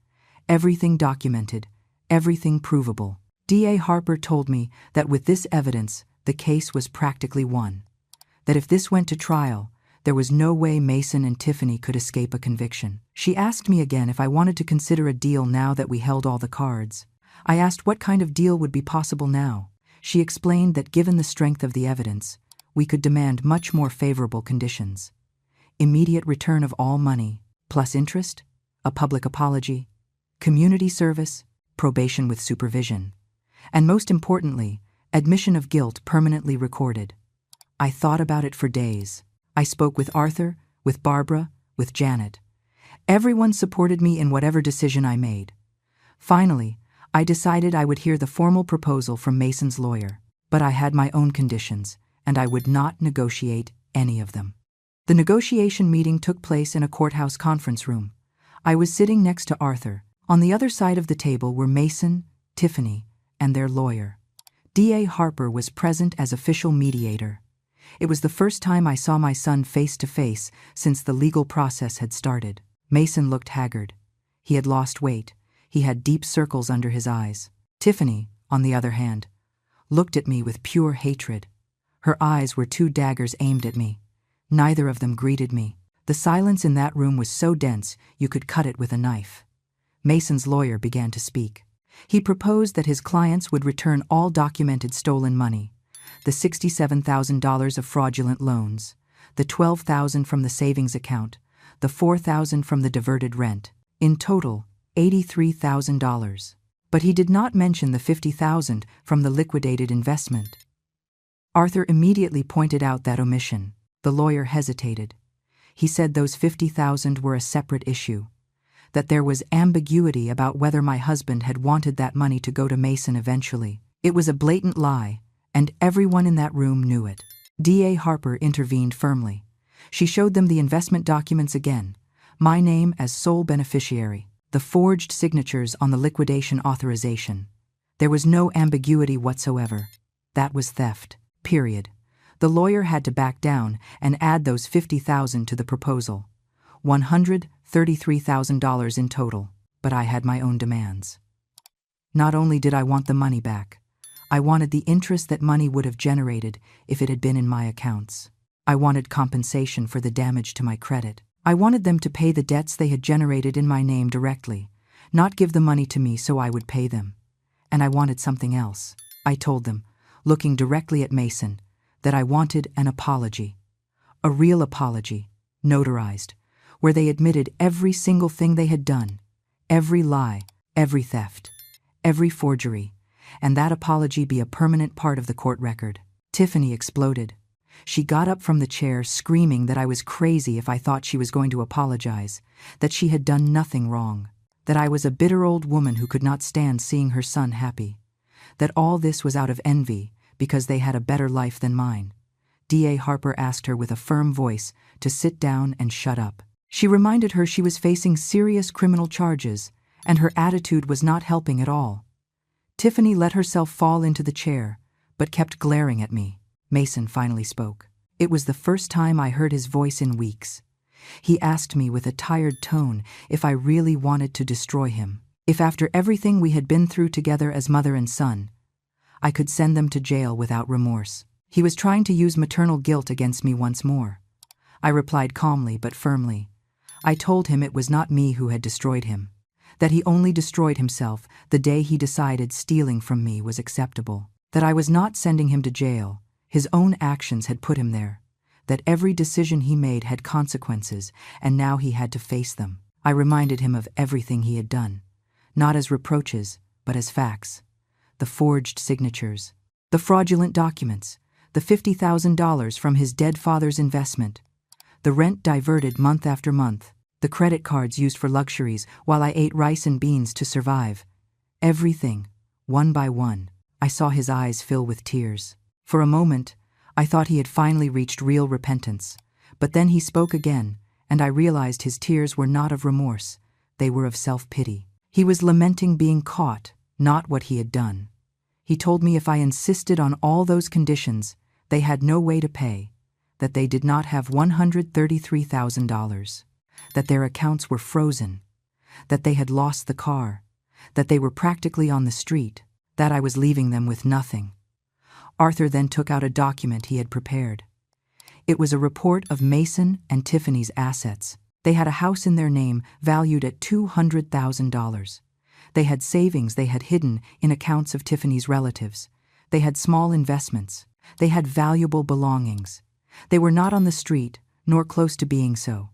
Everything documented, everything provable. D.A. Harper told me that with this evidence, the case was practically won. That if this went to trial, there was no way Mason and Tiffany could escape a conviction. She asked me again if I wanted to consider a deal now that we held all the cards. I asked what kind of deal would be possible now. She explained that given the strength of the evidence, we could demand much more favorable conditions. Immediate return of all money, plus interest, a public apology, community service, probation with supervision, and most importantly, admission of guilt permanently recorded. I thought about it for days. I spoke with Arthur, with Barbara, with Janet. Everyone supported me in whatever decision I made. Finally, I decided I would hear the formal proposal from Mason's lawyer, but I had my own conditions, and I would not negotiate any of them. The negotiation meeting took place in a courthouse conference room. I was sitting next to Arthur. On the other side of the table were Mason, Tiffany, and their lawyer. D.A. Harper was present as official mediator. It was the first time I saw my son face to face since the legal process had started. Mason looked haggard. He had lost weight. He had deep circles under his eyes. Tiffany, on the other hand, looked at me with pure hatred. Her eyes were two daggers aimed at me. Neither of them greeted me. The silence in that room was so dense you could cut it with a knife. Mason's lawyer began to speak. He proposed that his clients would return all documented stolen money, the $67,000 of fraudulent loans, the $12,000 from the savings account, the $4,000 from the diverted rent. In total, $83,000. But he did not mention the $50,000 from the liquidated investment. Arthur immediately pointed out that omission. The lawyer hesitated. He said those $50,000 were a separate issue, that there was ambiguity about whether my husband had wanted that money to go to Mason eventually. It was a blatant lie, and everyone in that room knew it. D.A. Harper intervened firmly. She showed them the investment documents again, my name as sole beneficiary, the forged signatures on the liquidation authorization. There was no ambiguity whatsoever. That was theft, period. The lawyer had to back down and add those $50,000 to the proposal. $133,000 in total, but I had my own demands. Not only did I want the money back, I wanted the interest that money would have generated if it had been in my accounts. I wanted compensation for the damage to my credit. I wanted them to pay the debts they had generated in my name directly, not give the money to me so I would pay them. And I wanted something else. I told them, looking directly at Mason, that I wanted an apology. A real apology, notarized, where they admitted every single thing they had done, every lie, every theft, every forgery, and that apology be a permanent part of the court record. Tiffany exploded. She got up from the chair screaming that I was crazy if I thought she was going to apologize, that she had done nothing wrong, that I was a bitter old woman who could not stand seeing her son happy, that all this was out of envy because they had a better life than mine. D.A. Harper asked her with a firm voice to sit down and shut up. She reminded her she was facing serious criminal charges, and her attitude was not helping at all. Tiffany let herself fall into the chair, but kept glaring at me. Mason finally spoke. It was the first time I heard his voice in weeks. He asked me with a tired tone if I really wanted to destroy him, if after everything we had been through together as mother and son, I could send them to jail without remorse. He was trying to use maternal guilt against me once more. I replied calmly but firmly. I told him it was not me who had destroyed him, that he only destroyed himself the day he decided stealing from me was acceptable, that I was not sending him to jail. His own actions had put him there, that every decision he made had consequences, and now he had to face them. I reminded him of everything he had done, not as reproaches, but as facts. The forged signatures, the fraudulent documents, the $50,000 from his dead father's investment, the rent diverted month after month, the credit cards used for luxuries while I ate rice and beans to survive. Everything, one by one. I saw his eyes fill with tears. For a moment, I thought he had finally reached real repentance, but then he spoke again, and I realized his tears were not of remorse, they were of self-pity. He was lamenting being caught, not what he had done. He told me if I insisted on all those conditions, they had no way to pay, that they did not have $133,000, that their accounts were frozen, that they had lost the car, that they were practically on the street, that I was leaving them with nothing. Arthur then took out a document he had prepared. It was a report of Mason and Tiffany's assets. They had a house in their name valued at $200,000. They had savings they had hidden in accounts of Tiffany's relatives. They had small investments. They had valuable belongings. They were not on the street, nor close to being so.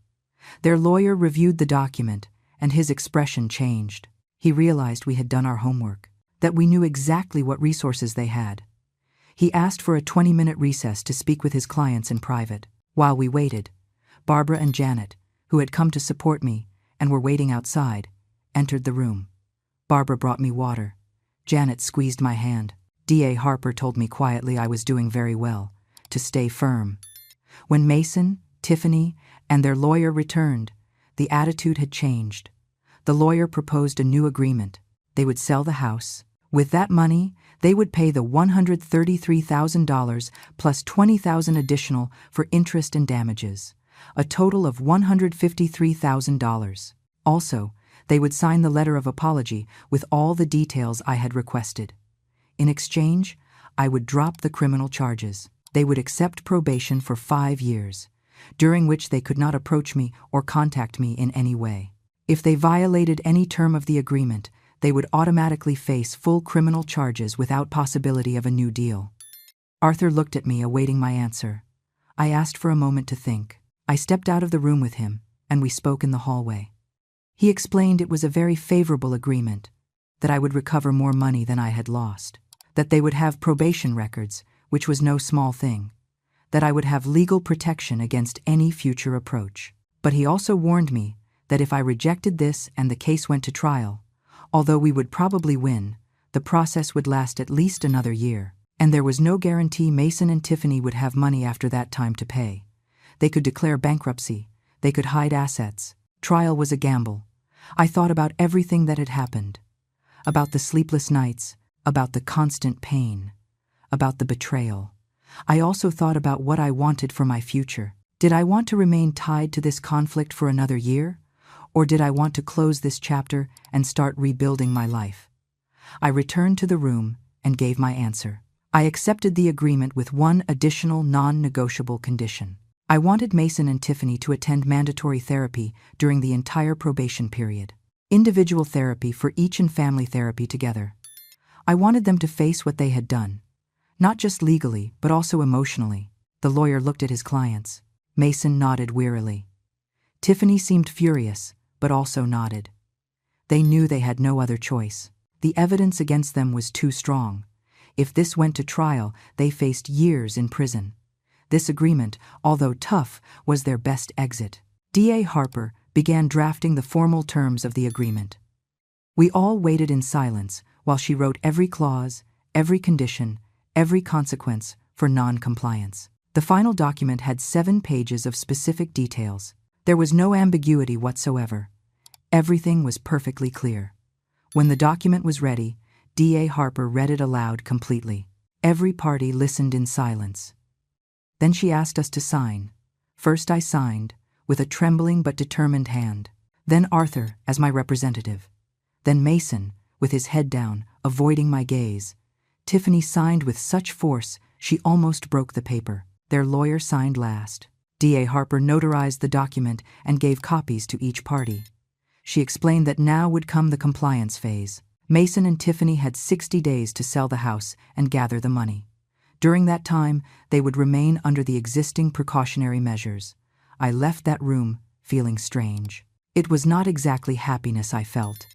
Their lawyer reviewed the document, and his expression changed. He realized we had done our homework, that we knew exactly what resources they had. He asked for a 20-minute recess to speak with his clients in private. While we waited, Barbara and Janet, who had come to support me and were waiting outside, entered the room. Barbara brought me water. Janet squeezed my hand. D.A. Harper told me quietly I was doing very well, to stay firm. When Mason, Tiffany, and their lawyer returned, the attitude had changed. The lawyer proposed a new agreement. They would sell the house. With that money, they would pay the $133,000 plus $20,000 additional for interest and damages, a total of $153,000. Also, they would sign the letter of apology with all the details I had requested. In exchange, I would drop the criminal charges. They would accept probation for 5 years, during which they could not approach me or contact me in any way. If they violated any term of the agreement, they would automatically face full criminal charges without possibility of a new deal. Arthur looked at me, awaiting my answer. I asked for a moment to think. I stepped out of the room with him, and we spoke in the hallway. He explained it was a very favorable agreement, that I would recover more money than I had lost, that they would have probation records, which was no small thing, that I would have legal protection against any future approach. But he also warned me that if I rejected this and the case went to trial, although we would probably win, the process would last at least another year, and there was no guarantee Mason and Tiffany would have money after that time to pay. They could declare bankruptcy, they could hide assets. Trial was a gamble. I thought about everything that had happened, about the sleepless nights, about the constant pain, about the betrayal. I also thought about what I wanted for my future. Did I want to remain tied to this conflict for another year? Or did I want to close this chapter and start rebuilding my life? I returned to the room and gave my answer. I accepted the agreement with one additional non-negotiable condition. I wanted Mason and Tiffany to attend mandatory therapy during the entire probation period. Individual therapy for each and family therapy together. I wanted them to face what they had done, not just legally, but also emotionally. The lawyer looked at his clients. Mason nodded wearily. Tiffany seemed furious, but also nodded. They knew they had no other choice. The evidence against them was too strong. If this went to trial, they faced years in prison. This agreement, although tough, was their best exit. D.A. Harper began drafting the formal terms of the agreement. We all waited in silence while she wrote every clause, every condition, every consequence for non-compliance. The final document had 7 pages of specific details. There was no ambiguity whatsoever. Everything was perfectly clear. When the document was ready, D.A. Harper read it aloud completely. Every party listened in silence. Then she asked us to sign. First I signed, with a trembling but determined hand. Then Arthur, as my representative. Then Mason, with his head down, avoiding my gaze. Tiffany signed with such force she almost broke the paper. Their lawyer signed last. D.A. Harper notarized the document and gave copies to each party. She explained that now would come the compliance phase. Mason and Tiffany had 60 days to sell the house and gather the money. During that time, they would remain under the existing precautionary measures. I left that room feeling strange. It was not exactly happiness I felt.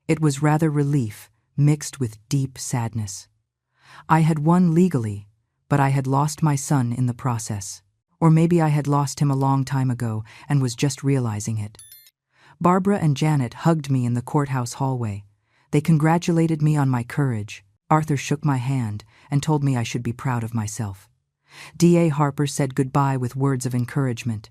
It was rather relief, mixed with deep sadness. I had won legally, but I had lost my son in the process. Or maybe I had lost him a long time ago and was just realizing it. Barbara and Janet hugged me in the courthouse hallway. They congratulated me on my courage. Arthur shook my hand and told me I should be proud of myself. D.A. Harper said goodbye with words of encouragement,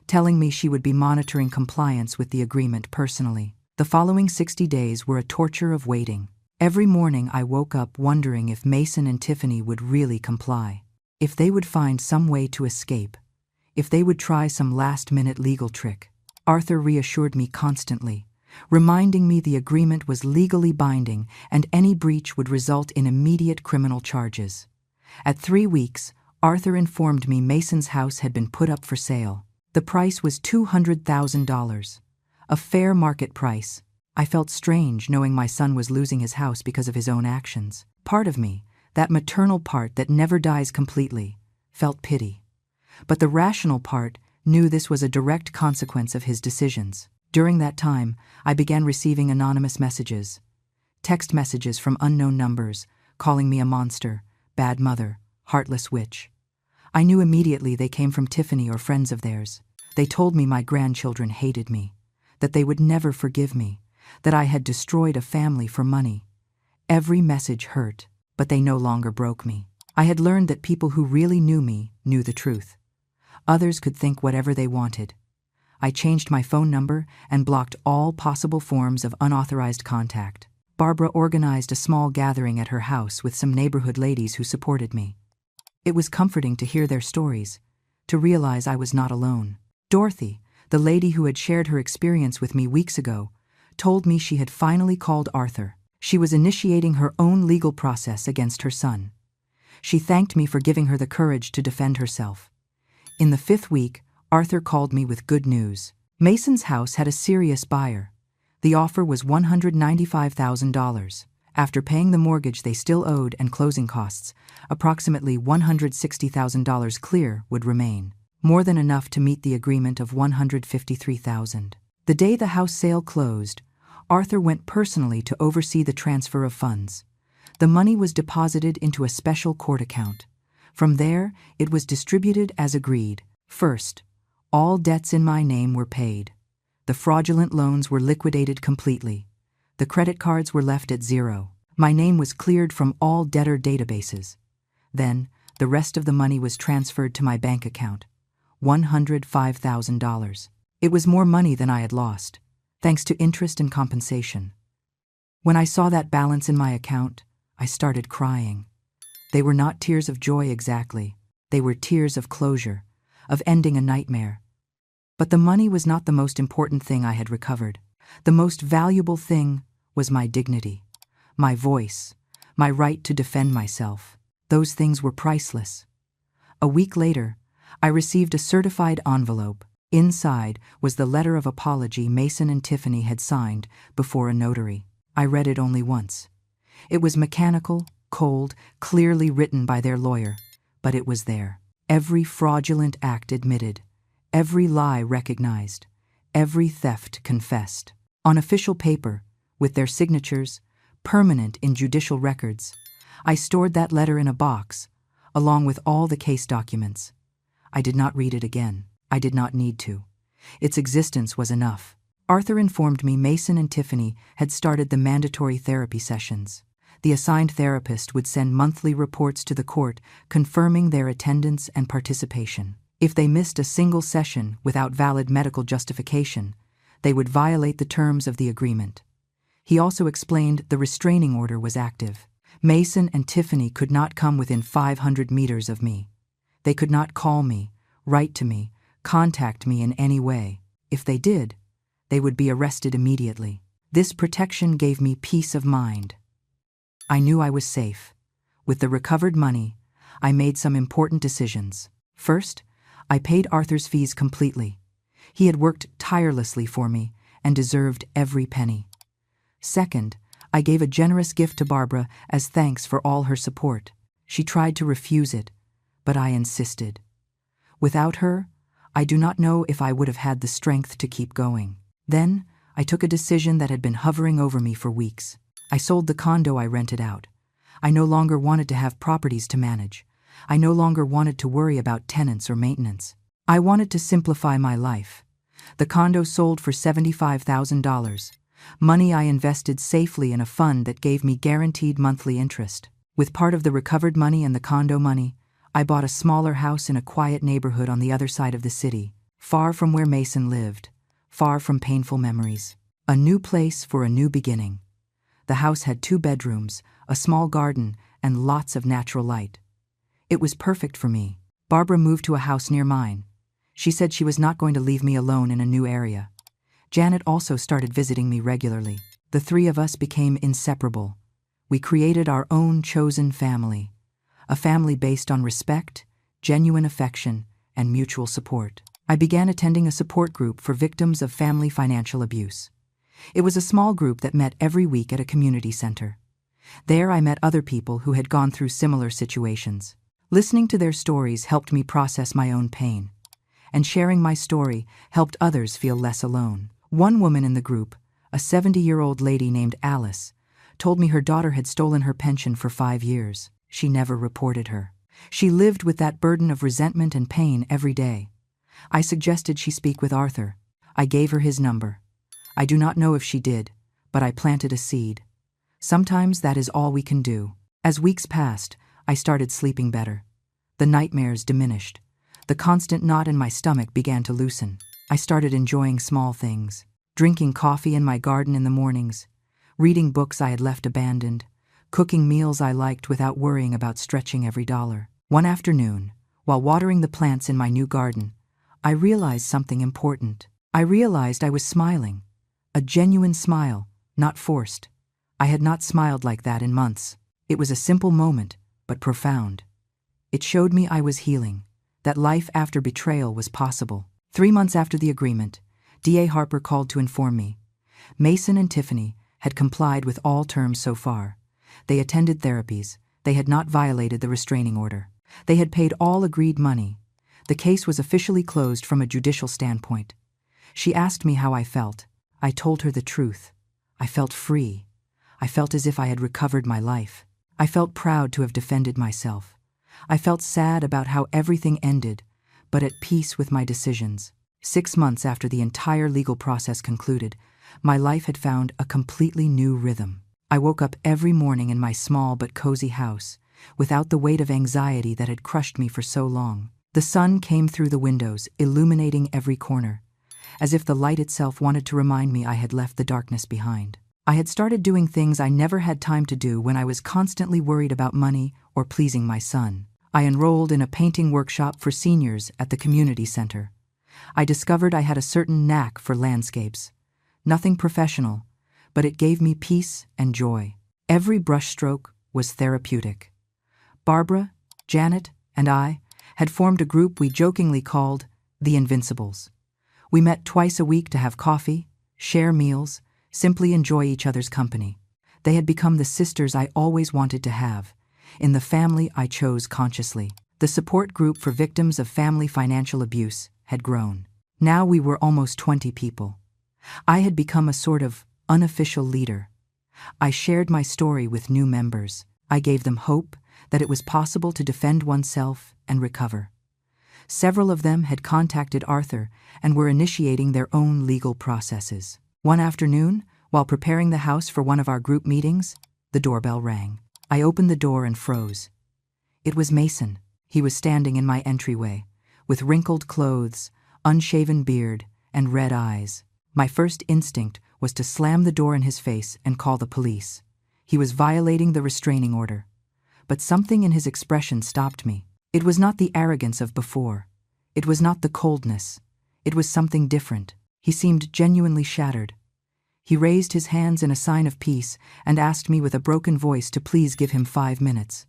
telling me she would be monitoring compliance with the agreement personally. The following 60 days were a torture of waiting. Every morning I woke up wondering if Mason and Tiffany would really comply, if they would find some way to escape, if they would try some last-minute legal trick. Arthur reassured me constantly, reminding me the agreement was legally binding and any breach would result in immediate criminal charges. At 3 weeks, Arthur informed me Mason's house had been put up for sale. The price was $200,000, a fair market price. I felt strange knowing my son was losing his house because of his own actions. Part of me, that maternal part that never dies completely, felt pity. But the rational part knew this was a direct consequence of his decisions. During that time, I began receiving anonymous messages, text messages from unknown numbers, calling me a monster, bad mother, heartless witch. I knew immediately they came from Tiffany or friends of theirs. They told me my grandchildren hated me, that they would never forgive me, that I had destroyed a family for money. Every message hurt, but they no longer broke me. I had learned that people who really knew me knew the truth. Others could think whatever they wanted. I changed my phone number and blocked all possible forms of unauthorized contact. Barbara organized a small gathering at her house with some neighborhood ladies who supported me. It was comforting to hear their stories, to realize I was not alone. Dorothy, the lady who had shared her experience with me weeks ago, told me she had finally called Arthur. She was initiating her own legal process against her son. She thanked me for giving her the courage to defend herself. In the 5th week, Arthur called me with good news. Mason's house had a serious buyer. The offer was $195,000. After paying the mortgage they still owed and closing costs, approximately $160,000 clear would remain, more than enough to meet the agreement of $153,000. The day the house sale closed, Arthur went personally to oversee the transfer of funds. The money was deposited into a special court account. From there, it was distributed as agreed. First, all debts in my name were paid. The fraudulent loans were liquidated completely. The credit cards were left at zero. My name was cleared from all debtor databases. Then, the rest of the money was transferred to my bank account, $105,000. It was more money than I had lost, thanks to interest and compensation. When I saw that balance in my account, I started crying. They were not tears of joy exactly. They were tears of closure, of ending a nightmare. But the money was not the most important thing I had recovered. The most valuable thing was my dignity, my voice, my right to defend myself. Those things were priceless. A week later, I received a certified envelope. Inside was the letter of apology Mason and Tiffany had signed before a notary. I read it only once. It was mechanical, cold, clearly written by their lawyer, but it was there. Every fraudulent act admitted, every lie recognized, every theft confessed. On official paper, with their signatures, permanent in judicial records, I stored that letter in a box, along with all the case documents. I did not read it again. I did not need to. Its existence was enough. Arthur informed me Mason and Tiffany had started the mandatory therapy sessions. The assigned therapist would send monthly reports to the court confirming their attendance and participation. If they missed a single session without valid medical justification, they would violate the terms of the agreement. He also explained the restraining order was active. Mason and Tiffany could not come within 500 meters of me. They could not call me, write to me, contact me in any way. If they did, they would be arrested immediately. This protection gave me peace of mind. I knew I was safe. With the recovered money, I made some important decisions. First, I paid Arthur's fees completely. He had worked tirelessly for me and deserved every penny. Second, I gave a generous gift to Barbara as thanks for all her support. She tried to refuse it, but I insisted. Without her, I do not know if I would have had the strength to keep going. Then, I took a decision that had been hovering over me for weeks. I sold the condo I rented out. I no longer wanted to have properties to manage. I no longer wanted to worry about tenants or maintenance. I wanted to simplify my life. The condo sold for $75,000, money I invested safely in a fund that gave me guaranteed monthly interest. With part of the recovered money and the condo money, I bought a smaller house in a quiet neighborhood on the other side of the city, far from where Mason lived, far from painful memories. A new place for a new beginning. The house had 2 bedrooms, a small garden, and lots of natural light. It was perfect for me. Barbara moved to a house near mine. She said she was not going to leave me alone in a new area. Janet also started visiting me regularly. The 3 of us became inseparable. We created our own chosen family, a family based on respect, genuine affection, and mutual support. I began attending a support group for victims of family financial abuse. It was a small group that met every week at a community center. There I met other people who had gone through similar situations. Listening to their stories helped me process my own pain, and sharing my story helped others feel less alone. One woman in the group, a 70-year-old lady named Alice, told me her daughter had stolen her pension for 5 years. She never reported her. She lived with that burden of resentment and pain every day. I suggested she speak with Arthur. I gave her his number. I do not know if she did, but I planted a seed. Sometimes that is all we can do. As weeks passed, I started sleeping better. The nightmares diminished. The constant knot in my stomach began to loosen. I started enjoying small things. Drinking coffee in my garden in the mornings. Reading books I had left abandoned. Cooking meals I liked without worrying about stretching every dollar. One afternoon, while watering the plants in my new garden, I realized something important. I realized I was smiling. A genuine smile, not forced. I had not smiled like that in months. It was a simple moment, but profound. It showed me I was healing, that life after betrayal was possible. 3 months after the agreement, D.A. Harper called to inform me. Mason and Tiffany had complied with all terms so far. They attended therapies. They had not violated the restraining order. They had paid all agreed money. The case was officially closed from a judicial standpoint. She asked me how I felt. I told her the truth. I felt free. I felt as if I had recovered my life. I felt proud to have defended myself. I felt sad about how everything ended, but at peace with my decisions. 6 months after the entire legal process concluded, my life had found a completely new rhythm. I woke up every morning in my small but cozy house, without the weight of anxiety that had crushed me for so long. The sun came through the windows, illuminating every corner, as if the light itself wanted to remind me I had left the darkness behind. I had started doing things I never had time to do when I was constantly worried about money or pleasing my son. I enrolled in a painting workshop for seniors at the community center. I discovered I had a certain knack for landscapes. Nothing professional, but it gave me peace and joy. Every brushstroke was therapeutic. Barbara, Janet, and I had formed a group we jokingly called the Invincibles. We met twice a week to have coffee, share meals, simply enjoy each other's company. They had become the sisters I always wanted to have, in the family I chose consciously. The support group for victims of family financial abuse had grown. Now we were almost 20 people. I had become a sort of unofficial leader. I shared my story with new members. I gave them hope that it was possible to defend oneself and recover. Several of them had contacted Arthur and were initiating their own legal processes. One afternoon, while preparing the house for one of our group meetings, the doorbell rang. I opened the door and froze. It was Mason. He was standing in my entryway, with wrinkled clothes, unshaven beard, and red eyes. My first instinct was to slam the door in his face and call the police. He was violating the restraining order. But something in his expression stopped me. It was not the arrogance of before. It was not the coldness. It was something different. He seemed genuinely shattered. He raised his hands in a sign of peace and asked me with a broken voice to please give him 5 minutes.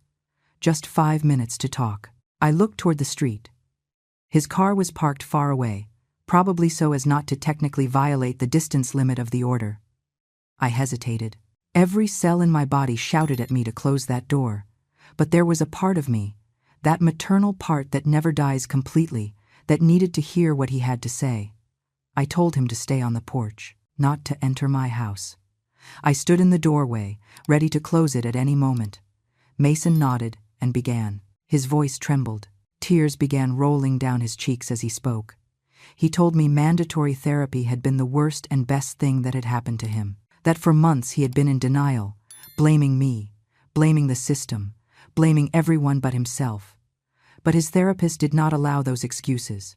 Just 5 minutes to talk. I looked toward the street. His car was parked far away, probably so as not to technically violate the distance limit of the order. I hesitated. Every cell in my body shouted at me to close that door. But there was a part of me, that maternal part that never dies completely, that needed to hear what he had to say. I told him to stay on the porch, not to enter my house. I stood in the doorway, ready to close it at any moment. Mason nodded and began. His voice trembled. Tears began rolling down his cheeks as he spoke. He told me mandatory therapy had been the worst and best thing that had happened to him. That for months he had been in denial, blaming me, blaming the system, blaming everyone but himself. But his therapist did not allow those excuses.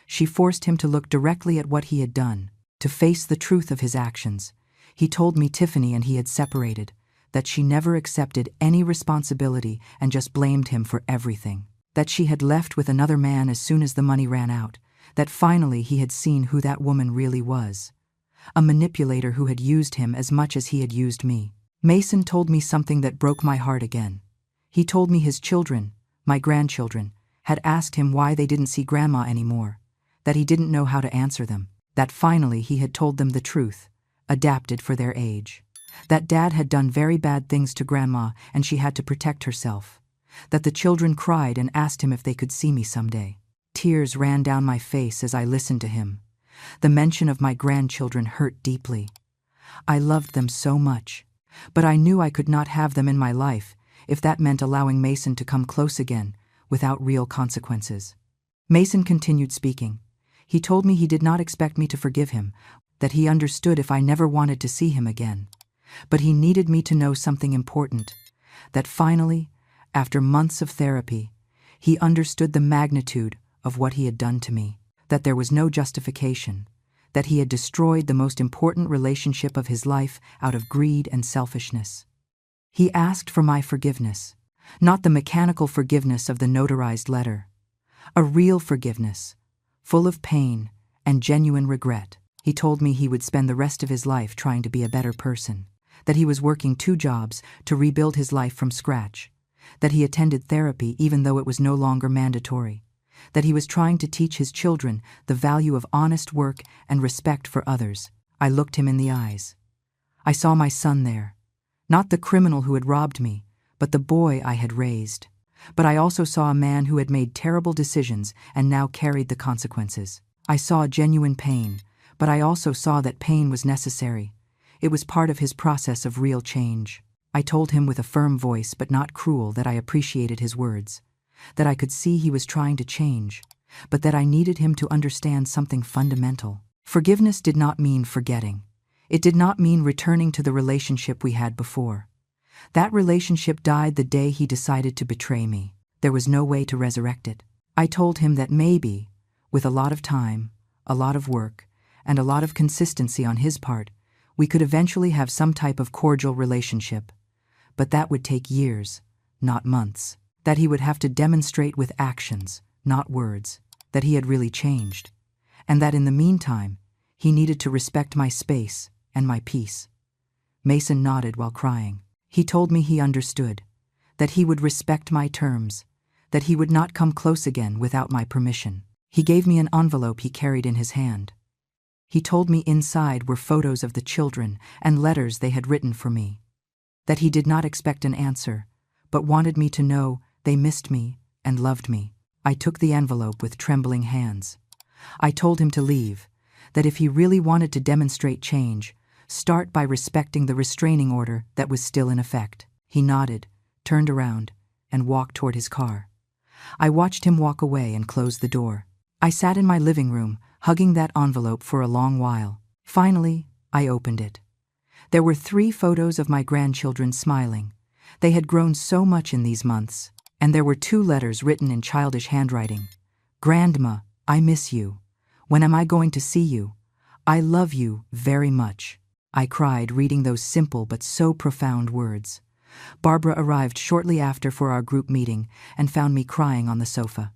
She forced him to look directly at what he had done, to face the truth of his actions. He told me Tiffany and he had separated, that she never accepted any responsibility and just blamed him for everything. That she had left with another man as soon as the money ran out, that finally he had seen who that woman really was. A manipulator who had used him as much as he had used me. Mason told me something that broke my heart again. He told me his children, my grandchildren, had asked him why they didn't see Grandma anymore, that he didn't know how to answer them, that finally he had told them the truth, adapted for their age. That Dad had done very bad things to Grandma and she had to protect herself. That the children cried and asked him if they could see me someday. Tears ran down my face as I listened to him. The mention of my grandchildren hurt deeply. I loved them so much, but I knew I could not have them in my life if that meant allowing Mason to come close again, without real consequences. Mason continued speaking. He told me he did not expect me to forgive him, that he understood if I never wanted to see him again. But he needed me to know something important, that finally, after months of therapy, he understood the magnitude of what he had done to me, that there was no justification, that he had destroyed the most important relationship of his life out of greed and selfishness. He asked for my forgiveness, not the mechanical forgiveness of the notarized letter, a real forgiveness, full of pain and genuine regret. He told me he would spend the rest of his life trying to be a better person, that he was working 2 jobs to rebuild his life from scratch, that he attended therapy even though it was no longer mandatory, that he was trying to teach his children the value of honest work and respect for others. I looked him in the eyes. I saw my son there, not the criminal who had robbed me, but the boy I had raised. But I also saw a man who had made terrible decisions and now carried the consequences. I saw genuine pain, but I also saw that pain was necessary. It was part of his process of real change. I told him with a firm voice but not cruel that I appreciated his words, that I could see he was trying to change, but that I needed him to understand something fundamental. Forgiveness did not mean forgetting. It did not mean returning to the relationship we had before. That relationship died the day he decided to betray me. There was no way to resurrect it. I told him that maybe, with a lot of time, a lot of work, and a lot of consistency on his part, we could eventually have some type of cordial relationship. But that would take years, not months. That he would have to demonstrate with actions, not words, that he had really changed. And that in the meantime, he needed to respect my space and my peace. Mason nodded while crying. He told me he understood, that he would respect my terms, that he would not come close again without my permission. He gave me an envelope he carried in his hand. He told me inside were photos of the children and letters they had written for me, that he did not expect an answer, but wanted me to know they missed me and loved me. I took the envelope with trembling hands. I told him to leave, that if he really wanted to demonstrate change, start by respecting the restraining order that was still in effect. He nodded, turned around, and walked toward his car. I watched him walk away and close the door. I sat in my living room, hugging that envelope for a long while. Finally, I opened it. There were 3 photos of my grandchildren smiling. They had grown so much in these months. And there were 2 letters written in childish handwriting. Grandma, I miss you. When am I going to see you? I love you very much. I cried reading those simple but so profound words. Barbara arrived shortly after for our group meeting and found me crying on the sofa.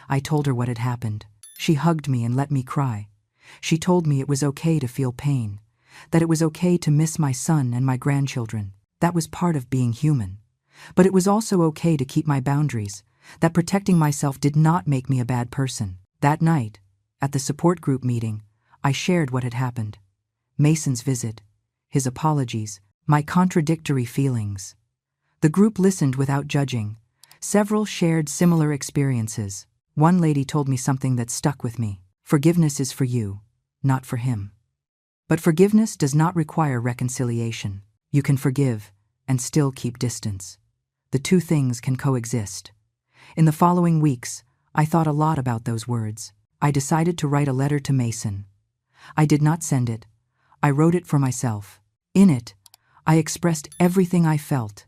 I told her what had happened. She hugged me and let me cry. She told me it was okay to feel pain, that it was okay to miss my son and my grandchildren. That was part of being human. But it was also okay to keep my boundaries, that protecting myself did not make me a bad person. That night, at the support group meeting, I shared what had happened. Mason's visit, his apologies, my contradictory feelings. The group listened without judging. Several shared similar experiences. One lady told me something that stuck with me. Forgiveness is for you, not for him. But forgiveness does not require reconciliation. You can forgive and still keep distance. The 2 things can coexist. In the following weeks, I thought a lot about those words. I decided to write a letter to Mason. I did not send it. I wrote it for myself. In it, I expressed everything I felt.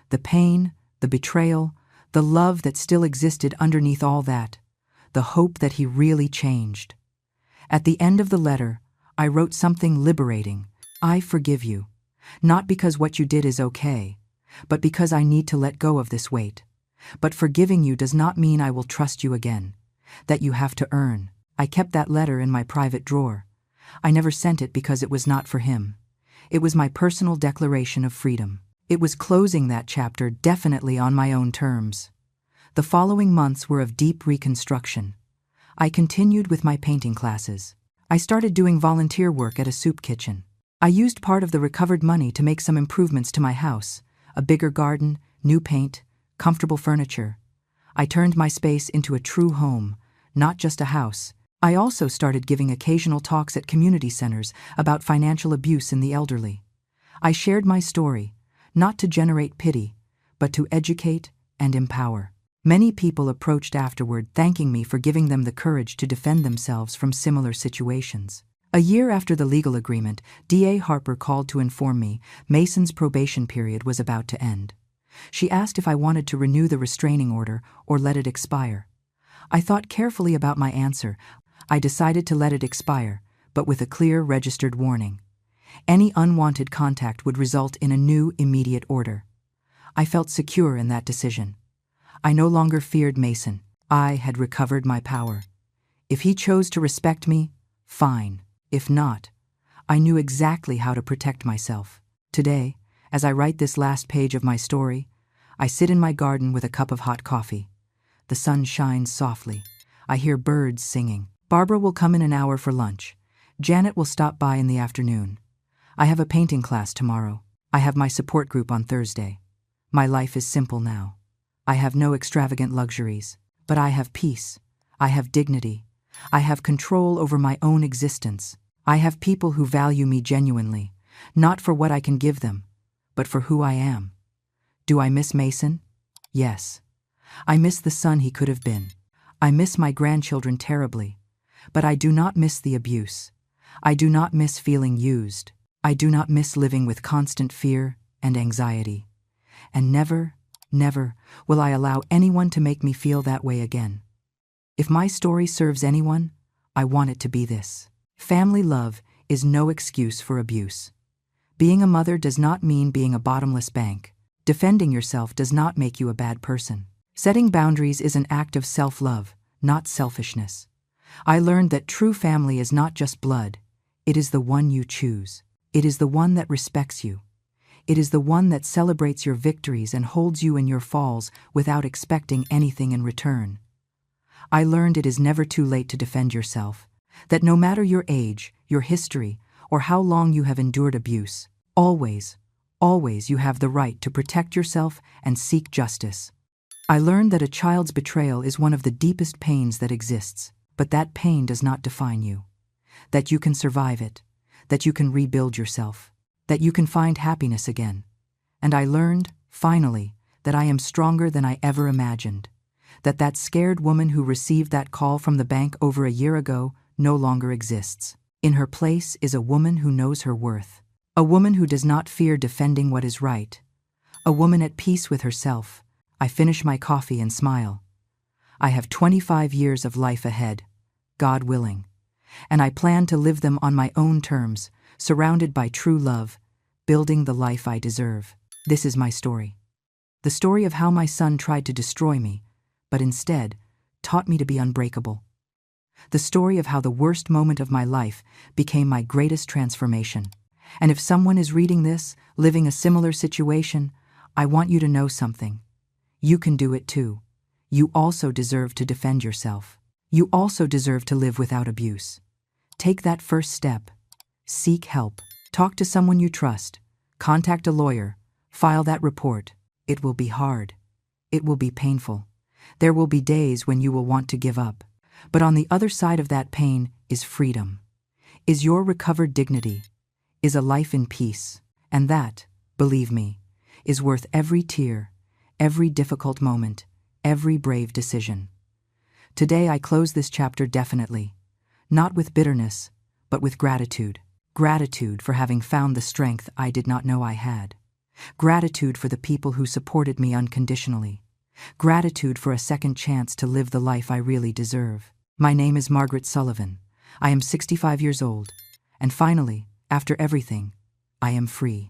The pain, the betrayal, the love that still existed underneath all that, the hope that he really changed. At the end of the letter, I wrote something liberating. I forgive you, not because what you did is okay, but because I need to let go of this weight. But forgiving you does not mean I will trust you again, that you have to earn. I kept that letter in my private drawer. I never sent it because it was not for him. It was my personal declaration of freedom. It was closing that chapter definitely on my own terms. The following months were of deep reconstruction. I continued with my painting classes. I started doing volunteer work at a soup kitchen. I used part of the recovered money to make some improvements to my house, a bigger garden, new paint, comfortable furniture. I turned my space into a true home, not just a house. I also started giving occasional talks at community centers about financial abuse in the elderly. I shared my story, not to generate pity, but to educate and empower. Many people approached afterward thanking me for giving them the courage to defend themselves from similar situations. A year after the legal agreement, DA Harper called to inform me Mason's probation period was about to end. She asked if I wanted to renew the restraining order or let it expire. I thought carefully about my answer. I decided to let it expire, but with a clear registered warning. Any unwanted contact would result in a new immediate order. I felt secure in that decision. I no longer feared Mason. I had recovered my power. If he chose to respect me, fine. If not, I knew exactly how to protect myself. Today, as I write this last page of my story, I sit in my garden with a cup of hot coffee. The sun shines softly. I hear birds singing. Barbara will come in an hour for lunch. Janet will stop by in the afternoon. I have a painting class tomorrow. I have my support group on Thursday. My life is simple now. I have no extravagant luxuries, but I have peace. I have dignity. I have control over my own existence. I have people who value me genuinely, not for what I can give them, but for who I am. Do I miss Mason? Yes. I miss the son he could have been. I miss my grandchildren terribly, but I do not miss the abuse. I do not miss feeling used. I do not miss living with constant fear and anxiety. And never, never will I allow anyone to make me feel that way again. If my story serves anyone, I want it to be this. Family love is no excuse for abuse. Being a mother does not mean being a bottomless bank. Defending yourself does not make you a bad person. Setting boundaries is an act of self-love, not selfishness. I learned that true family is not just blood. It is the one you choose. It is the one that respects you. It is the one that celebrates your victories and holds you in your falls without expecting anything in return. I learned it is never too late to defend yourself, that no matter your age, your history, or how long you have endured abuse, always, always you have the right to protect yourself and seek justice. I learned that a child's betrayal is one of the deepest pains that exists, but that pain does not define you. That you can survive it, that you can rebuild yourself, that you can find happiness again. And I learned, finally, that I am stronger than I ever imagined. That scared woman who received that call from the bank over a year ago no longer exists. In her place is a woman who knows her worth. A woman who does not fear defending what is right. A woman at peace with herself. I finish my coffee and smile. I have 25 years of life ahead, God willing. And I plan to live them on my own terms, surrounded by true love, building the life I deserve. This is my story. The story of how my son tried to destroy me, but instead taught me to be unbreakable. The story of how the worst moment of my life became my greatest transformation. And if someone is reading this, living a similar situation, I want you to know something. You can do it too. You also deserve to defend yourself. You also deserve to live without abuse. Take that first step. Seek help. Talk to someone you trust. Contact a lawyer. File that report. It will be hard. It will be painful. There will be days when you will want to give up. But on the other side of that pain is freedom. Is your recovered dignity. Is a life in peace. And that, believe me, is worth every tear, every difficult moment, every brave decision. Today I close this chapter definitely, not with bitterness, but with gratitude. Gratitude for having found the strength I did not know I had. Gratitude for the people who supported me unconditionally. Gratitude for a second chance to live the life I really deserve. My name is Margaret Sullivan. I am 65 years old. And finally, after everything, I am free.